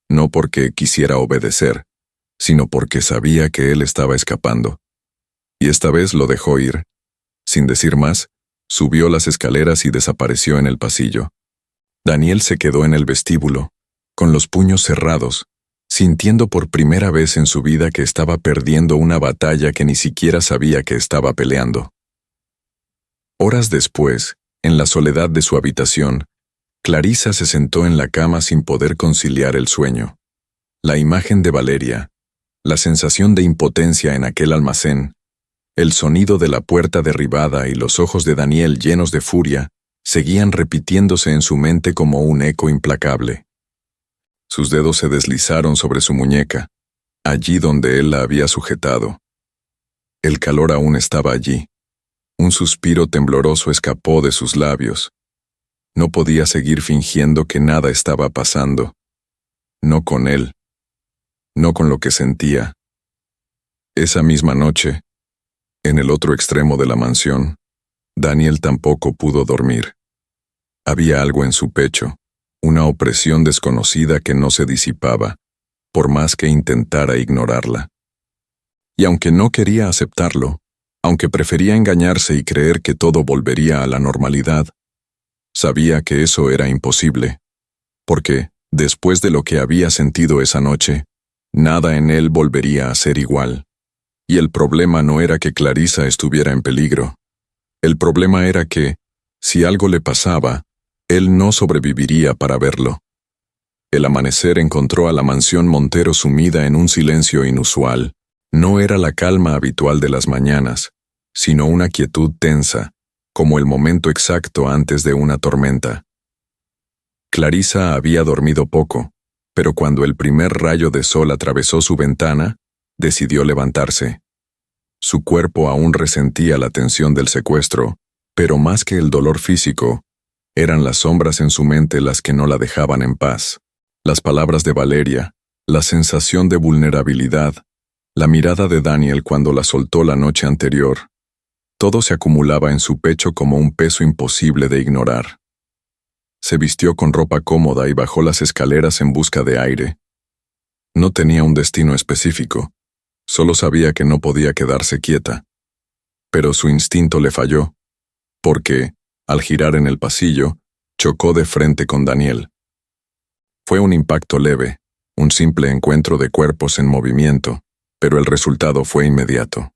no porque quisiera obedecer, sino porque sabía que él estaba escapando. Y esta vez lo dejó ir. Sin decir más, subió las escaleras y desapareció en el pasillo. Daniel se quedó en el vestíbulo, con los puños cerrados, sintiendo por primera vez en su vida que estaba perdiendo una batalla que ni siquiera sabía que estaba peleando. Horas después, en la soledad de su habitación, Clarisa se sentó en la cama sin poder conciliar el sueño. La imagen de Valeria, la sensación de impotencia en aquel almacén, El sonido de la puerta derribada y los ojos de Daniel llenos de furia seguían repitiéndose en su mente como un eco implacable. Sus dedos se deslizaron sobre su muñeca, allí donde él la había sujetado. El calor aún estaba allí. Un suspiro tembloroso escapó de sus labios. No podía seguir fingiendo que nada estaba pasando. No con él. No con lo que sentía. Esa misma noche, en el otro extremo de la mansión, Daniel tampoco pudo dormir. Había algo en su pecho, una opresión desconocida que no se disipaba, por más que intentara ignorarla. Y aunque no quería aceptarlo, aunque prefería engañarse y creer que todo volvería a la normalidad, sabía que eso era imposible, porque, después de lo que había sentido esa noche, nada en él volvería a ser igual. Y el problema no era que Clarissa estuviera en peligro. El problema era que, si algo le pasaba, él no sobreviviría para verlo. El amanecer encontró a la mansión Montero sumida en un silencio inusual. No era la calma habitual de las mañanas, sino una quietud tensa, como el momento exacto antes de una tormenta. Clarissa había dormido poco, pero cuando el primer rayo de sol atravesó su ventana, decidió levantarse. Su cuerpo aún resentía la tensión del secuestro, pero más que el dolor físico, eran las sombras en su mente las que no la dejaban en paz. Las palabras de Valeria, la sensación de vulnerabilidad, la mirada de Daniel cuando la soltó la noche anterior. Todo se acumulaba en su pecho como un peso imposible de ignorar. Se vistió con ropa cómoda y bajó las escaleras en busca de aire. No tenía un destino específico, solo sabía que no podía quedarse quieta. Pero su instinto le falló, porque, al girar en el pasillo, chocó de frente con Daniel. Fue un impacto leve, un simple encuentro de cuerpos en movimiento, pero el resultado fue inmediato.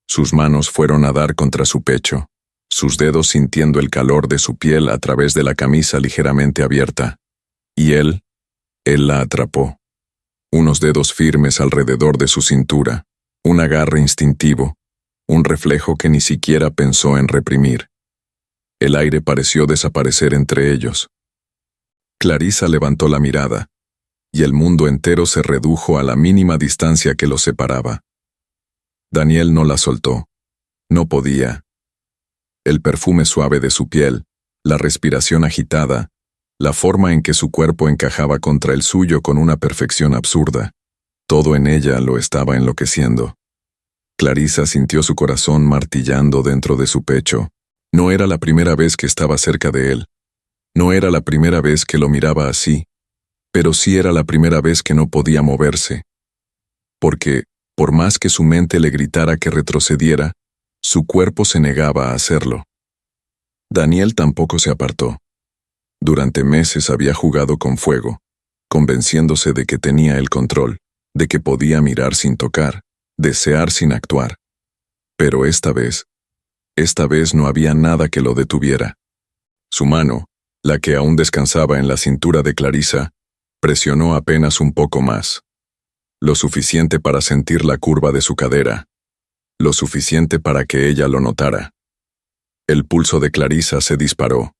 Sus manos fueron a dar contra su pecho, sus dedos sintiendo el calor de su piel a través de la camisa ligeramente abierta. Y él la atrapó. Unos dedos firmes alrededor de su cintura, un agarre instintivo, un reflejo que ni siquiera pensó en reprimir. El aire pareció desaparecer entre ellos. Clarissa levantó la mirada, y el mundo entero se redujo a la mínima distancia que los separaba. Daniel no la soltó. No podía. El perfume suave de su piel, la respiración agitada, la forma en que su cuerpo encajaba contra el suyo con una perfección absurda, todo en ella lo estaba enloqueciendo. Clarissa sintió su corazón martillando dentro de su pecho. No era la primera vez que estaba cerca de él. No era la primera vez que lo miraba así, pero sí era la primera vez que no podía moverse. Porque, por más que su mente le gritara que retrocediera, su cuerpo se negaba a hacerlo. Daniel tampoco se apartó. Durante meses había jugado con fuego, convenciéndose de que tenía el control, de que podía mirar sin tocar, desear sin actuar. Pero esta vez no había nada que lo detuviera. Su mano, la que aún descansaba en la cintura de Clarissa, presionó apenas un poco más. Lo suficiente para sentir la curva de su cadera. Lo suficiente para que ella lo notara. El pulso de Clarissa se disparó.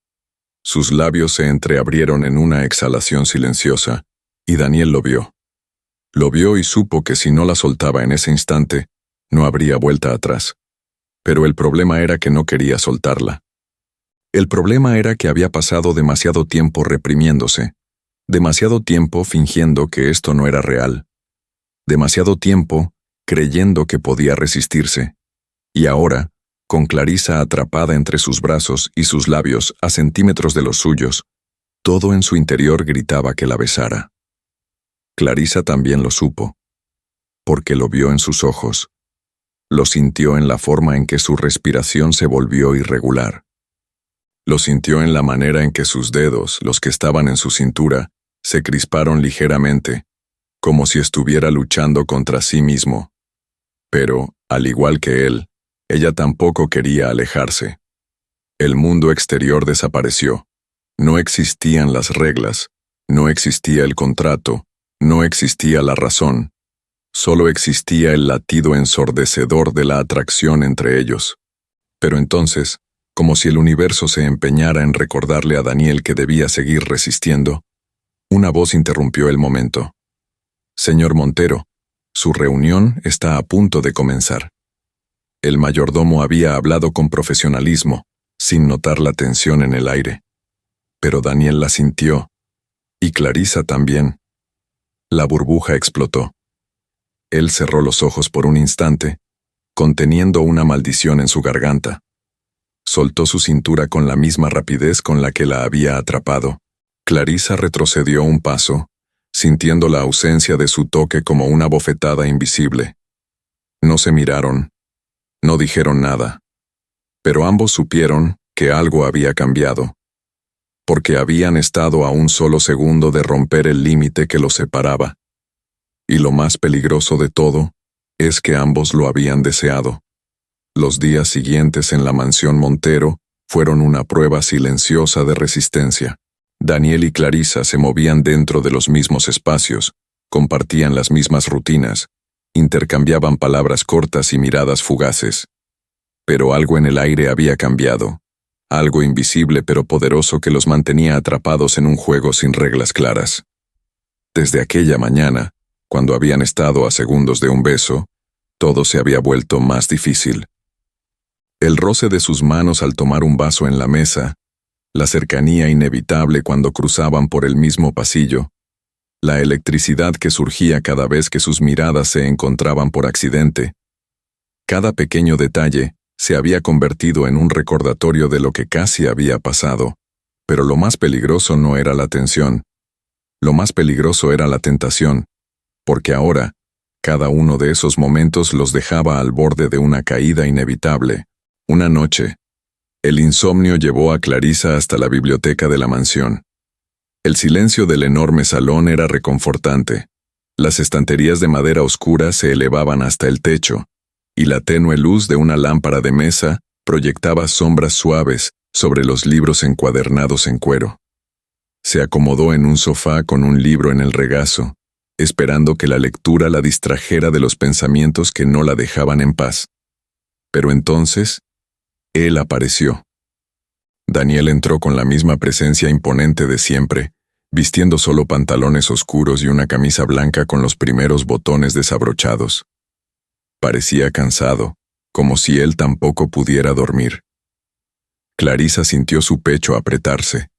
Sus labios se entreabrieron en una exhalación silenciosa, y Daniel lo vio. Lo vio y supo que si no la soltaba en ese instante, no habría vuelta atrás. Pero el problema era que no quería soltarla. El problema era que había pasado demasiado tiempo reprimiéndose, demasiado tiempo fingiendo que esto no era real, demasiado tiempo creyendo que podía resistirse, y ahora, con Clarissa atrapada entre sus brazos y sus labios a centímetros de los suyos, todo en su interior gritaba que la besara. Clarissa también lo supo, porque lo vio en sus ojos, lo sintió en la forma en que su respiración se volvió irregular. Lo sintió en la manera en que sus dedos, los que estaban en su cintura, se crisparon ligeramente, como si estuviera luchando contra sí mismo. Pero, al igual que él, ella tampoco quería alejarse. El mundo exterior desapareció. No existían las reglas, no existía el contrato, no existía la razón. Solo existía el latido ensordecedor de la atracción entre ellos. Pero entonces, como si el universo se empeñara en recordarle a Daniel que debía seguir resistiendo, una voz interrumpió el momento. «Señor Montero, su reunión está a punto de comenzar». El mayordomo había hablado con profesionalismo, sin notar la tensión en el aire. Pero Daniel la sintió, y Clarisa también. La burbuja explotó. Él cerró los ojos por un instante, conteniendo una maldición en su garganta. Soltó su cintura con la misma rapidez con la que la había atrapado. Clarisa retrocedió un paso, sintiendo la ausencia de su toque como una bofetada invisible. No se miraron, no dijeron nada, pero ambos supieron que algo había cambiado, porque habían estado a un solo segundo de romper el límite que los separaba. Y lo más peligroso de todo es que ambos lo habían deseado. Los días siguientes en la mansión Montero fueron una prueba silenciosa de resistencia. Daniel y Clarisa se movían dentro de los mismos espacios, compartían las mismas rutinas, intercambiaban palabras cortas y miradas fugaces. Pero algo en el aire había cambiado, algo invisible pero poderoso que los mantenía atrapados en un juego sin reglas claras. Desde aquella mañana, cuando habían estado a segundos de un beso, todo se había vuelto más difícil. El roce de sus manos al tomar un vaso en la mesa, la cercanía inevitable cuando cruzaban por el mismo pasillo, la electricidad que surgía cada vez que sus miradas se encontraban por accidente. Cada pequeño detalle se había convertido en un recordatorio de lo que casi había pasado, pero lo más peligroso no era la tensión. Lo más peligroso era la tentación, porque ahora, cada uno de esos momentos los dejaba al borde de una caída inevitable. Una noche, el insomnio llevó a Clarisa hasta la biblioteca de la mansión. El silencio del enorme salón era reconfortante. Las estanterías de madera oscura se elevaban hasta el techo, y la tenue luz de una lámpara de mesa proyectaba sombras suaves sobre los libros encuadernados en cuero. Se acomodó en un sofá con un libro en el regazo, esperando que la lectura la distrajera de los pensamientos que no la dejaban en paz. Pero entonces, él apareció. Daniel entró con la misma presencia imponente de siempre, vistiendo solo pantalones oscuros y una camisa blanca con los primeros botones desabrochados. Parecía cansado, como si él tampoco pudiera dormir. Clarisa sintió su pecho apretarse.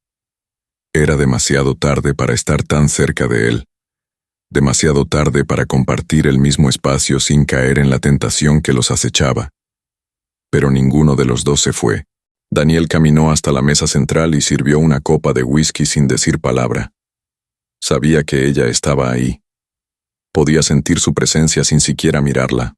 Era demasiado tarde para estar tan cerca de él. Demasiado tarde para compartir el mismo espacio sin caer en la tentación que los acechaba. Pero ninguno de los dos se fue. Daniel caminó hasta la mesa central y sirvió una copa de whisky sin decir palabra. Sabía que ella estaba ahí. Podía sentir su presencia sin siquiera mirarla.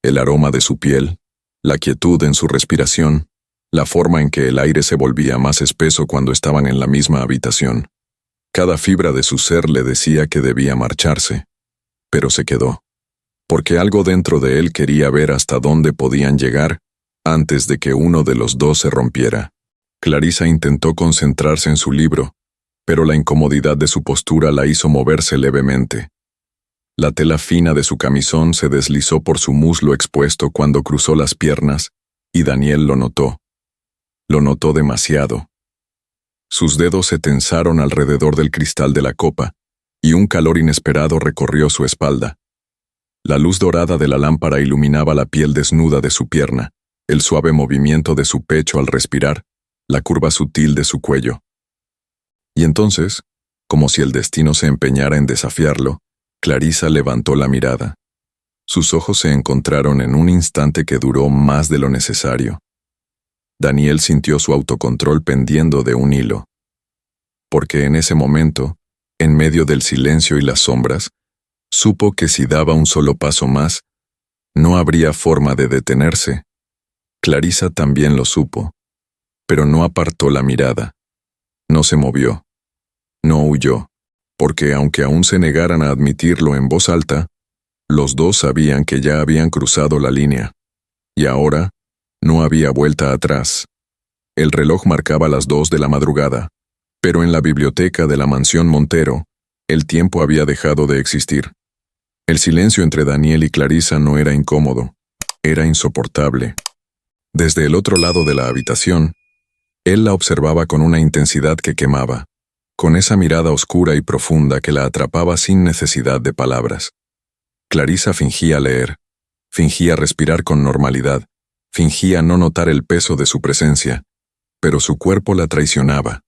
El aroma de su piel, la quietud en su respiración, la forma en que el aire se volvía más espeso cuando estaban en la misma habitación. Cada fibra de su ser le decía que debía marcharse, pero se quedó, porque algo dentro de él quería ver hasta dónde podían llegar antes de que uno de los dos se rompiera. Clarisa intentó concentrarse en su libro, pero la incomodidad de su postura la hizo moverse levemente. La tela fina de su camisón se deslizó por su muslo expuesto cuando cruzó las piernas, y Daniel lo notó. Lo notó demasiado. Sus dedos se tensaron alrededor del cristal de la copa, y un calor inesperado recorrió su espalda. La luz dorada de la lámpara iluminaba la piel desnuda de su pierna, el suave movimiento de su pecho al respirar, la curva sutil de su cuello. Y entonces, como si el destino se empeñara en desafiarlo, Clarisa levantó la mirada. Sus ojos se encontraron en un instante que duró más de lo necesario. Daniel sintió su autocontrol pendiendo de un hilo. Porque en ese momento, en medio del silencio y las sombras, supo que si daba un solo paso más, no habría forma de detenerse. Clarisa también lo supo, pero no apartó la mirada. No se movió. No huyó, porque aunque aún se negaran a admitirlo en voz alta, los dos sabían que ya habían cruzado la línea. Y ahora, no había vuelta atrás. El reloj marcaba las 2 de la madrugada, pero en la biblioteca de la mansión Montero, el tiempo había dejado de existir. El silencio entre Daniel y Clarisa no era incómodo, era insoportable. Desde el otro lado de la habitación, él la observaba con una intensidad que quemaba, con esa mirada oscura y profunda que la atrapaba sin necesidad de palabras. Clarisa fingía leer, fingía respirar con normalidad, fingía no notar el peso de su presencia, pero su cuerpo la traicionaba.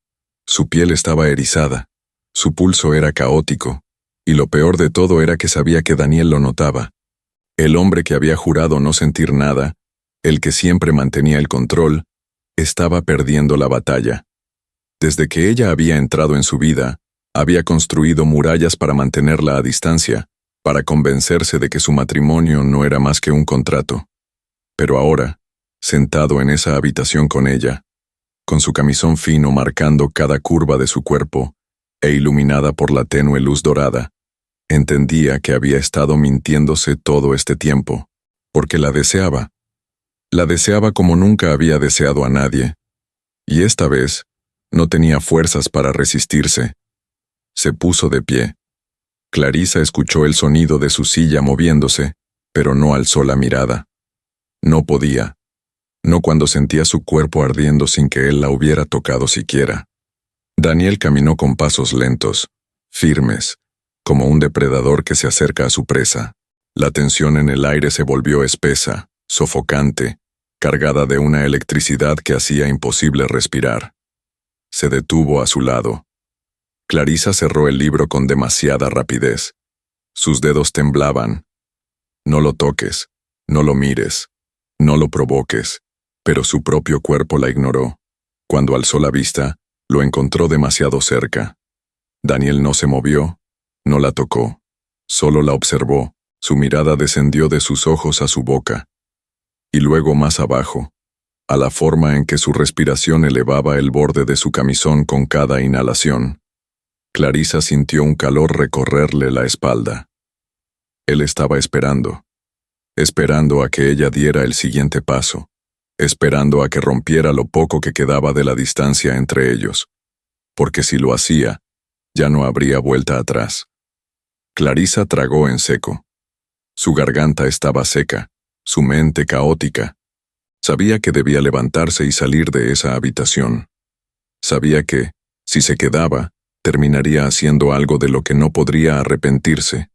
Su piel estaba erizada, su pulso era caótico, y lo peor de todo era que sabía que Daniel lo notaba. El hombre que había jurado no sentir nada, el que siempre mantenía el control, estaba perdiendo la batalla. Desde que ella había entrado en su vida, había construido murallas para mantenerla a distancia, para convencerse de que su matrimonio no era más que un contrato. Pero ahora, sentado en esa habitación con ella, con su camisón fino marcando cada curva de su cuerpo, e iluminada por la tenue luz dorada, entendía que había estado mintiéndose todo este tiempo, porque la deseaba. La deseaba como nunca había deseado a nadie, y esta vez no tenía fuerzas para resistirse. Se puso de pie. Clarisa escuchó el sonido de su silla moviéndose, pero no alzó la mirada. No podía. No cuando sentía su cuerpo ardiendo sin que él la hubiera tocado siquiera. Daniel caminó con pasos lentos, firmes, como un depredador que se acerca a su presa. La tensión en el aire se volvió espesa, sofocante, cargada de una electricidad que hacía imposible respirar. Se detuvo a su lado. Clarisa cerró el libro con demasiada rapidez. Sus dedos temblaban. No lo toques, no lo mires, no lo provoques, pero su propio cuerpo la ignoró. Cuando alzó la vista, lo encontró demasiado cerca. Daniel no se movió, no la tocó, solo la observó. Su mirada descendió de sus ojos a su boca, y luego más abajo, a la forma en que su respiración elevaba el borde de su camisón con cada inhalación. Clarisa sintió un calor recorrerle la espalda. Él estaba esperando a que ella diera el siguiente paso, esperando a que rompiera lo poco que quedaba de la distancia entre ellos, porque si lo hacía, ya no habría vuelta atrás. Clarisa tragó en seco. Su garganta estaba seca, su mente caótica. Sabía que debía levantarse y salir de esa habitación. Sabía que, si se quedaba, terminaría haciendo algo de lo que no podría arrepentirse.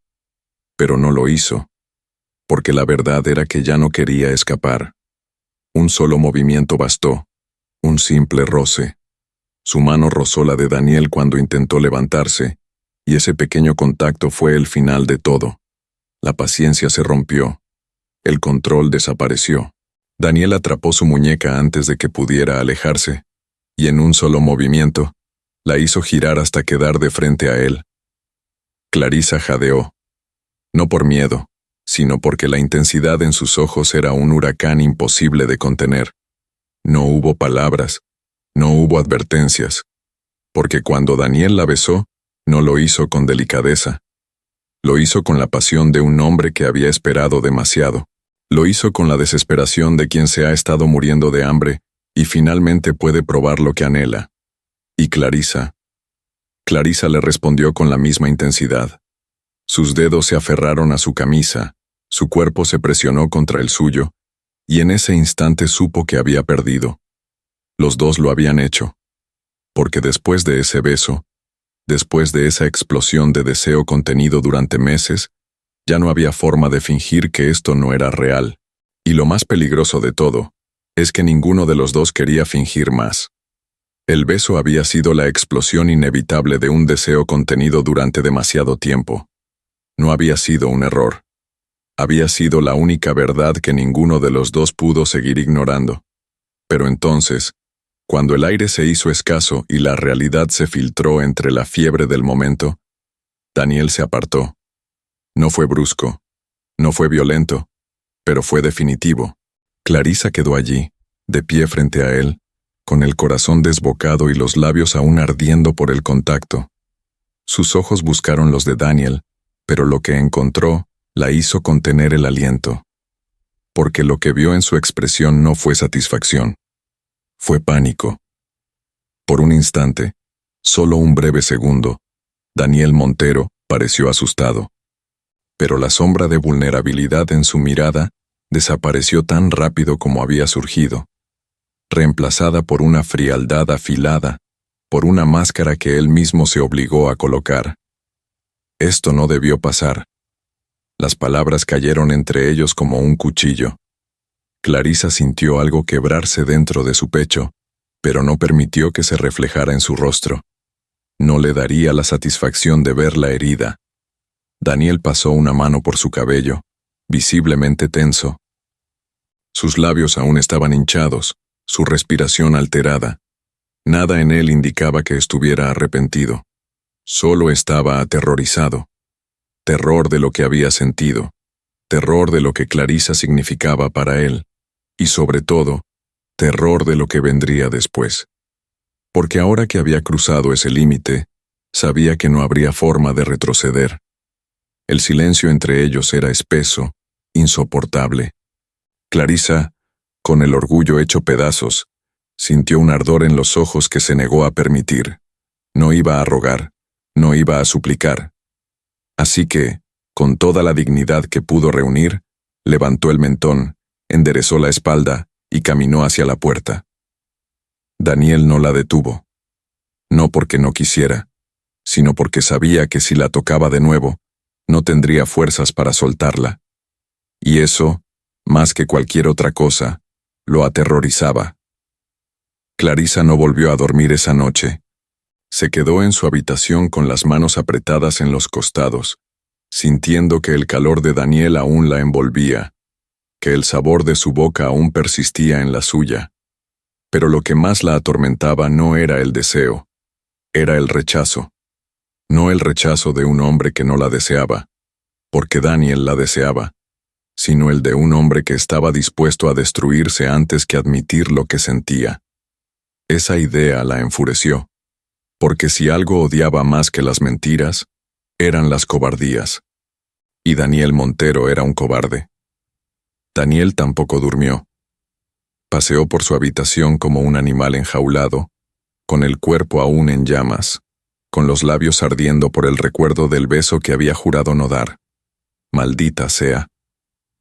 Pero no lo hizo, porque la verdad era que ya no quería escapar. Un solo movimiento bastó, un simple roce. Su mano rozó la de Daniel cuando intentó levantarse, y ese pequeño contacto fue el final de todo. La paciencia se rompió. El control desapareció. Daniel atrapó su muñeca antes de que pudiera alejarse, y en un solo movimiento, la hizo girar hasta quedar de frente a él. Clarisa jadeó. No por miedo, sino porque la intensidad en sus ojos era un huracán imposible de contener. No hubo palabras, no hubo advertencias, porque cuando Daniel la besó, no lo hizo con delicadeza. Lo hizo con la pasión de un hombre que había esperado demasiado. Lo hizo con la desesperación de quien se ha estado muriendo de hambre y finalmente puede probar lo que anhela. Y Clarisa le respondió con la misma intensidad. Sus dedos se aferraron a su camisa, su cuerpo se presionó contra el suyo, y en ese instante supo que había perdido. Los dos lo habían hecho. Porque después de ese beso, después de esa explosión de deseo contenido durante meses, ya no había forma de fingir que esto no era real. Y lo más peligroso de todo, es que ninguno de los dos quería fingir más. El beso había sido la explosión inevitable de un deseo contenido durante demasiado tiempo. No había sido un error. Había sido la única verdad que ninguno de los dos pudo seguir ignorando. Pero entonces, cuando el aire se hizo escaso y la realidad se filtró entre la fiebre del momento, Daniel se apartó. No fue brusco, no fue violento, pero fue definitivo. Clarisa quedó allí, de pie frente a él, con el corazón desbocado y los labios aún ardiendo por el contacto. Sus ojos buscaron los de Daniel, pero lo que encontró la hizo contener el aliento. Porque lo que vio en su expresión no fue satisfacción. Fue pánico. Por un instante, solo un breve segundo, Daniel Montero pareció asustado. pero la sombra de vulnerabilidad en su mirada desapareció tan rápido como había surgido, reemplazada por una frialdad afilada, por una máscara que él mismo se obligó a colocar. Esto no debió pasar. Las palabras cayeron entre ellos como un cuchillo. Clarisa sintió algo quebrarse dentro de su pecho, pero no permitió que se reflejara en su rostro. No le daría la satisfacción de ver la herida. Daniel pasó una mano por su cabello, visiblemente tenso. Sus labios aún estaban hinchados, su respiración alterada. Nada en él indicaba que estuviera arrepentido. Solo estaba aterrorizado. Terror de lo que había sentido. Terror de lo que Clarisa significaba para él. Y sobre todo, terror de lo que vendría después. Porque ahora que había cruzado ese límite, sabía que no habría forma de retroceder. El silencio entre ellos era espeso, insoportable. Clarisa, con el orgullo hecho pedazos, sintió un ardor en los ojos que se negó a permitir. No iba a rogar, no iba a suplicar. Así que, con toda la dignidad que pudo reunir, levantó el mentón, enderezó la espalda y caminó hacia la puerta. Daniel no la detuvo. No porque no quisiera, sino porque sabía que si la tocaba de nuevo, no tendría fuerzas para soltarla. Y eso, más que cualquier otra cosa, lo aterrorizaba. Clarisa no volvió a dormir esa noche. Se quedó en su habitación con las manos apretadas en los costados, sintiendo que el calor de Daniel aún la envolvía, que el sabor de su boca aún persistía en la suya. Pero lo que más la atormentaba no era el deseo, era el rechazo. No el rechazo de un hombre que no la deseaba, porque Daniel la deseaba, sino el de un hombre que estaba dispuesto a destruirse antes que admitir lo que sentía. Esa idea la enfureció, porque si algo odiaba más que las mentiras, eran las cobardías. Y Daniel Montero era un cobarde. Daniel tampoco durmió. Paseó por su habitación como un animal enjaulado, con el cuerpo aún en llamas, con los labios ardiendo por el recuerdo del beso que había jurado no dar. Maldita sea.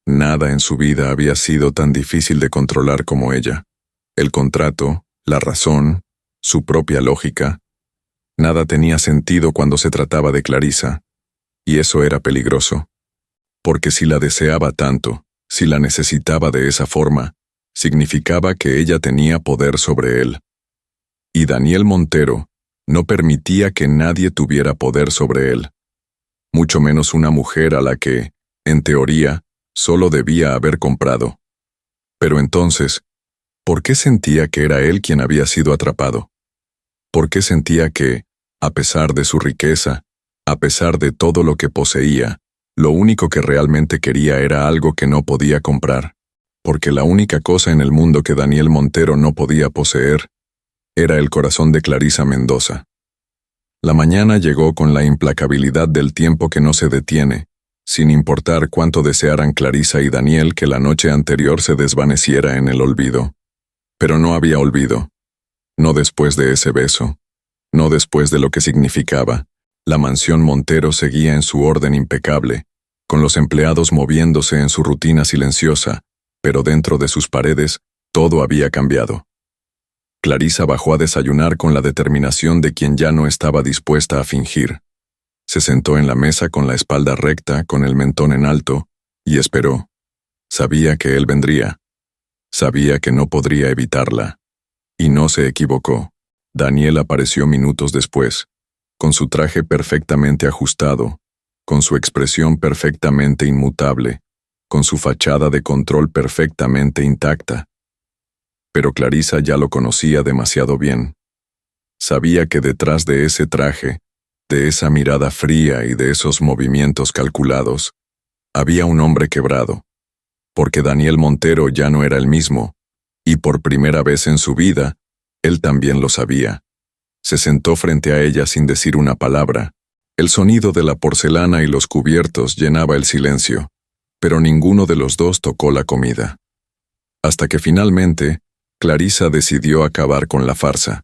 Nada en su vida había sido tan difícil de controlar como ella. El contrato, la razón, su propia lógica. Nada tenía sentido cuando se trataba de Clarisa, y eso era peligroso. Porque si la deseaba tanto, si la necesitaba de esa forma, significaba que ella tenía poder sobre él. Y Daniel Montero no permitía que nadie tuviera poder sobre él, mucho menos una mujer a la que, en teoría, solo debía haber comprado. Pero entonces, ¿por qué sentía que era él quien había sido atrapado? ¿Por qué sentía que, a pesar de su riqueza, a pesar de todo lo que poseía, lo único que realmente quería era algo que no podía comprar? Porque la única cosa en el mundo que Daniel Montero no podía poseer era el corazón de Clarisa Mendoza. La mañana llegó con la implacabilidad del tiempo que no se detiene, sin importar cuánto desearan Clarisa y Daniel que la noche anterior se desvaneciera en el olvido. Pero no había olvido. No después de ese beso. No después de lo que significaba. La mansión Montero seguía en su orden impecable, con los empleados moviéndose en su rutina silenciosa, pero dentro de sus paredes, todo había cambiado. Clarisa bajó a desayunar con la determinación de quien ya no estaba dispuesta a fingir. Se sentó en la mesa con la espalda recta, con el mentón en alto, y esperó. Sabía que él vendría. Sabía que no podría evitarla. Y no se equivocó. Daniel apareció minutos después, con su traje perfectamente ajustado, con su expresión perfectamente inmutable, con su fachada de control perfectamente intacta. Pero Clarisa ya lo conocía demasiado bien. Sabía que detrás de ese traje, de esa mirada fría y de esos movimientos calculados, había un hombre quebrado, porque Daniel Montero ya no era el mismo, y por primera vez en su vida, él también lo sabía. Se sentó frente a ella sin decir una palabra. El sonido de la porcelana y los cubiertos llenaba el silencio, pero ninguno de los dos tocó la comida. Hasta que finalmente, Clarisa decidió acabar con la farsa.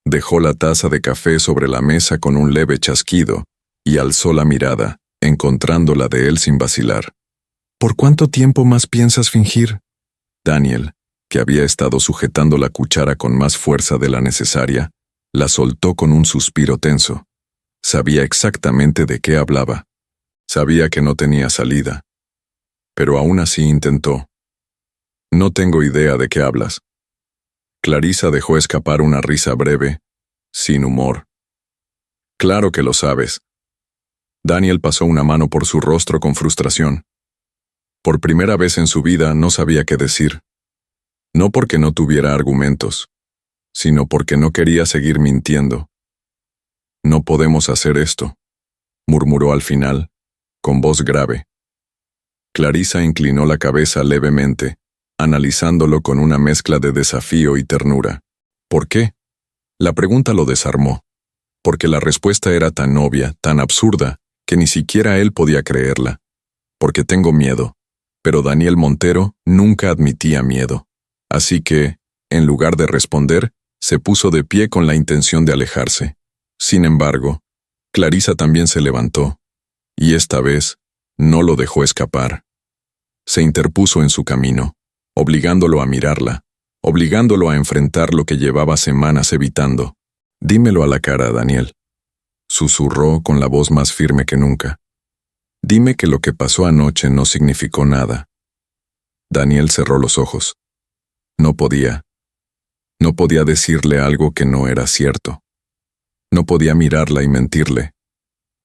Dejó la taza de café sobre la mesa con un leve chasquido y alzó la mirada, encontrando la de él sin vacilar. ¿Por cuánto tiempo más piensas fingir? Daniel, que había estado sujetando la cuchara con más fuerza de la necesaria, la soltó con un suspiro tenso. Sabía exactamente de qué hablaba. Sabía que no tenía salida. Pero aún así intentó. No tengo idea de qué hablas. Clarisa dejó escapar una risa breve, sin humor. Claro que lo sabes. Daniel pasó una mano por su rostro con frustración. Por primera vez en su vida no sabía qué decir. No porque no tuviera argumentos, sino porque no quería seguir mintiendo. No podemos hacer esto, murmuró al final, con voz grave. Clarisa inclinó la cabeza levemente, analizándolo con una mezcla de desafío y ternura. ¿Por qué? La pregunta lo desarmó, porque la respuesta era tan obvia, tan absurda, que ni siquiera él podía creerla. Porque tengo miedo. Pero Daniel Montero nunca admitía miedo. Así que, en lugar de responder, se puso de pie con la intención de alejarse. Sin embargo, Clarisa también se levantó, y esta vez no lo dejó escapar. Se interpuso en su camino, obligándolo a mirarla, obligándolo a enfrentar lo que llevaba semanas evitando. «Dímelo a la cara, Daniel», susurró con la voz más firme que nunca. «Dime que lo que pasó anoche no significó nada». Daniel cerró los ojos. No podía. No podía decirle algo que no era cierto. No podía mirarla y mentirle,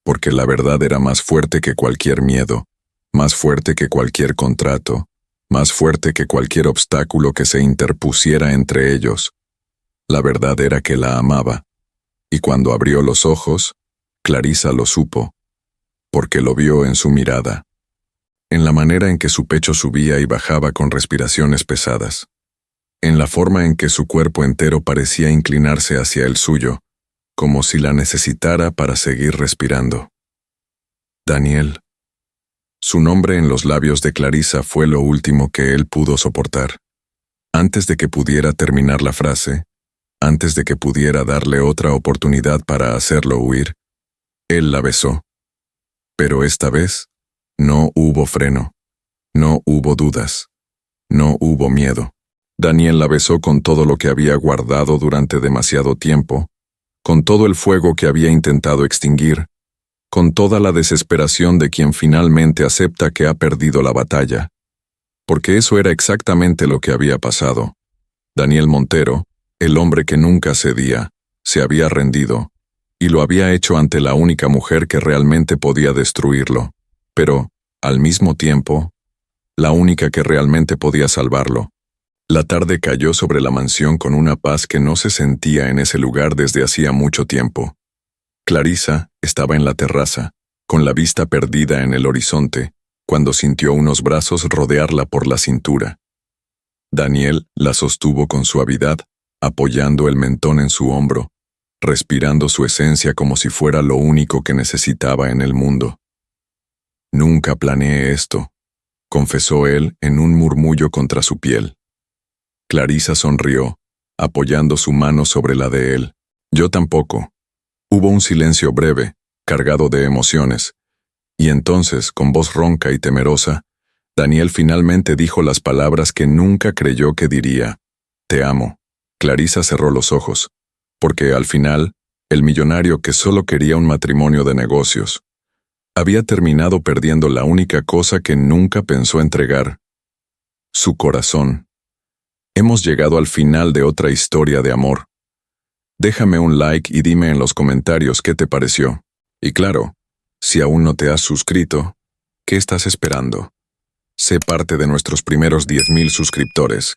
porque la verdad era más fuerte que cualquier miedo, más fuerte que cualquier contrato, más fuerte que cualquier obstáculo que se interpusiera entre ellos. La verdad era que la amaba, y cuando abrió los ojos, Clarisa lo supo, porque lo vio en su mirada, en la manera en que su pecho subía y bajaba con respiraciones pesadas, en la forma en que su cuerpo entero parecía inclinarse hacia el suyo, como si la necesitara para seguir respirando. Daniel. Su nombre en los labios de Clarisa fue lo último que él pudo soportar. Antes de que pudiera terminar la frase, antes de que pudiera darle otra oportunidad para hacerlo huir, él la besó. Pero esta vez, no hubo freno, no hubo dudas, no hubo miedo. Daniel la besó con todo lo que había guardado durante demasiado tiempo, con todo el fuego que había intentado extinguir, con toda la desesperación de quien finalmente acepta que ha perdido la batalla. Porque eso era exactamente lo que había pasado. Daniel Montero, el hombre que nunca cedía, se había rendido, y lo había hecho ante la única mujer que realmente podía destruirlo, pero, al mismo tiempo, la única que realmente podía salvarlo. La tarde cayó sobre la mansión con una paz que no se sentía en ese lugar desde hacía mucho tiempo. Clarisa estaba en la terraza, con la vista perdida en el horizonte, cuando sintió unos brazos rodearla por la cintura. Daniel la sostuvo con suavidad, apoyando el mentón en su hombro, respirando su esencia como si fuera lo único que necesitaba en el mundo. «Nunca planeé esto», confesó él en un murmullo contra su piel. Clarisa sonrió, apoyando su mano sobre la de él. «Yo tampoco». Hubo un silencio breve, cargado de emociones, y entonces, con voz ronca y temerosa, Daniel finalmente dijo las palabras que nunca creyó que diría. «Te amo». Clarisa cerró los ojos, porque al final, el millonario que solo quería un matrimonio de negocios, había terminado perdiendo la única cosa que nunca pensó entregar: su corazón. Hemos llegado al final de otra historia de amor. Déjame un like y dime en los comentarios qué te pareció. Y claro, si aún no te has suscrito, ¿qué estás esperando? Sé parte de nuestros primeros 10,000 suscriptores.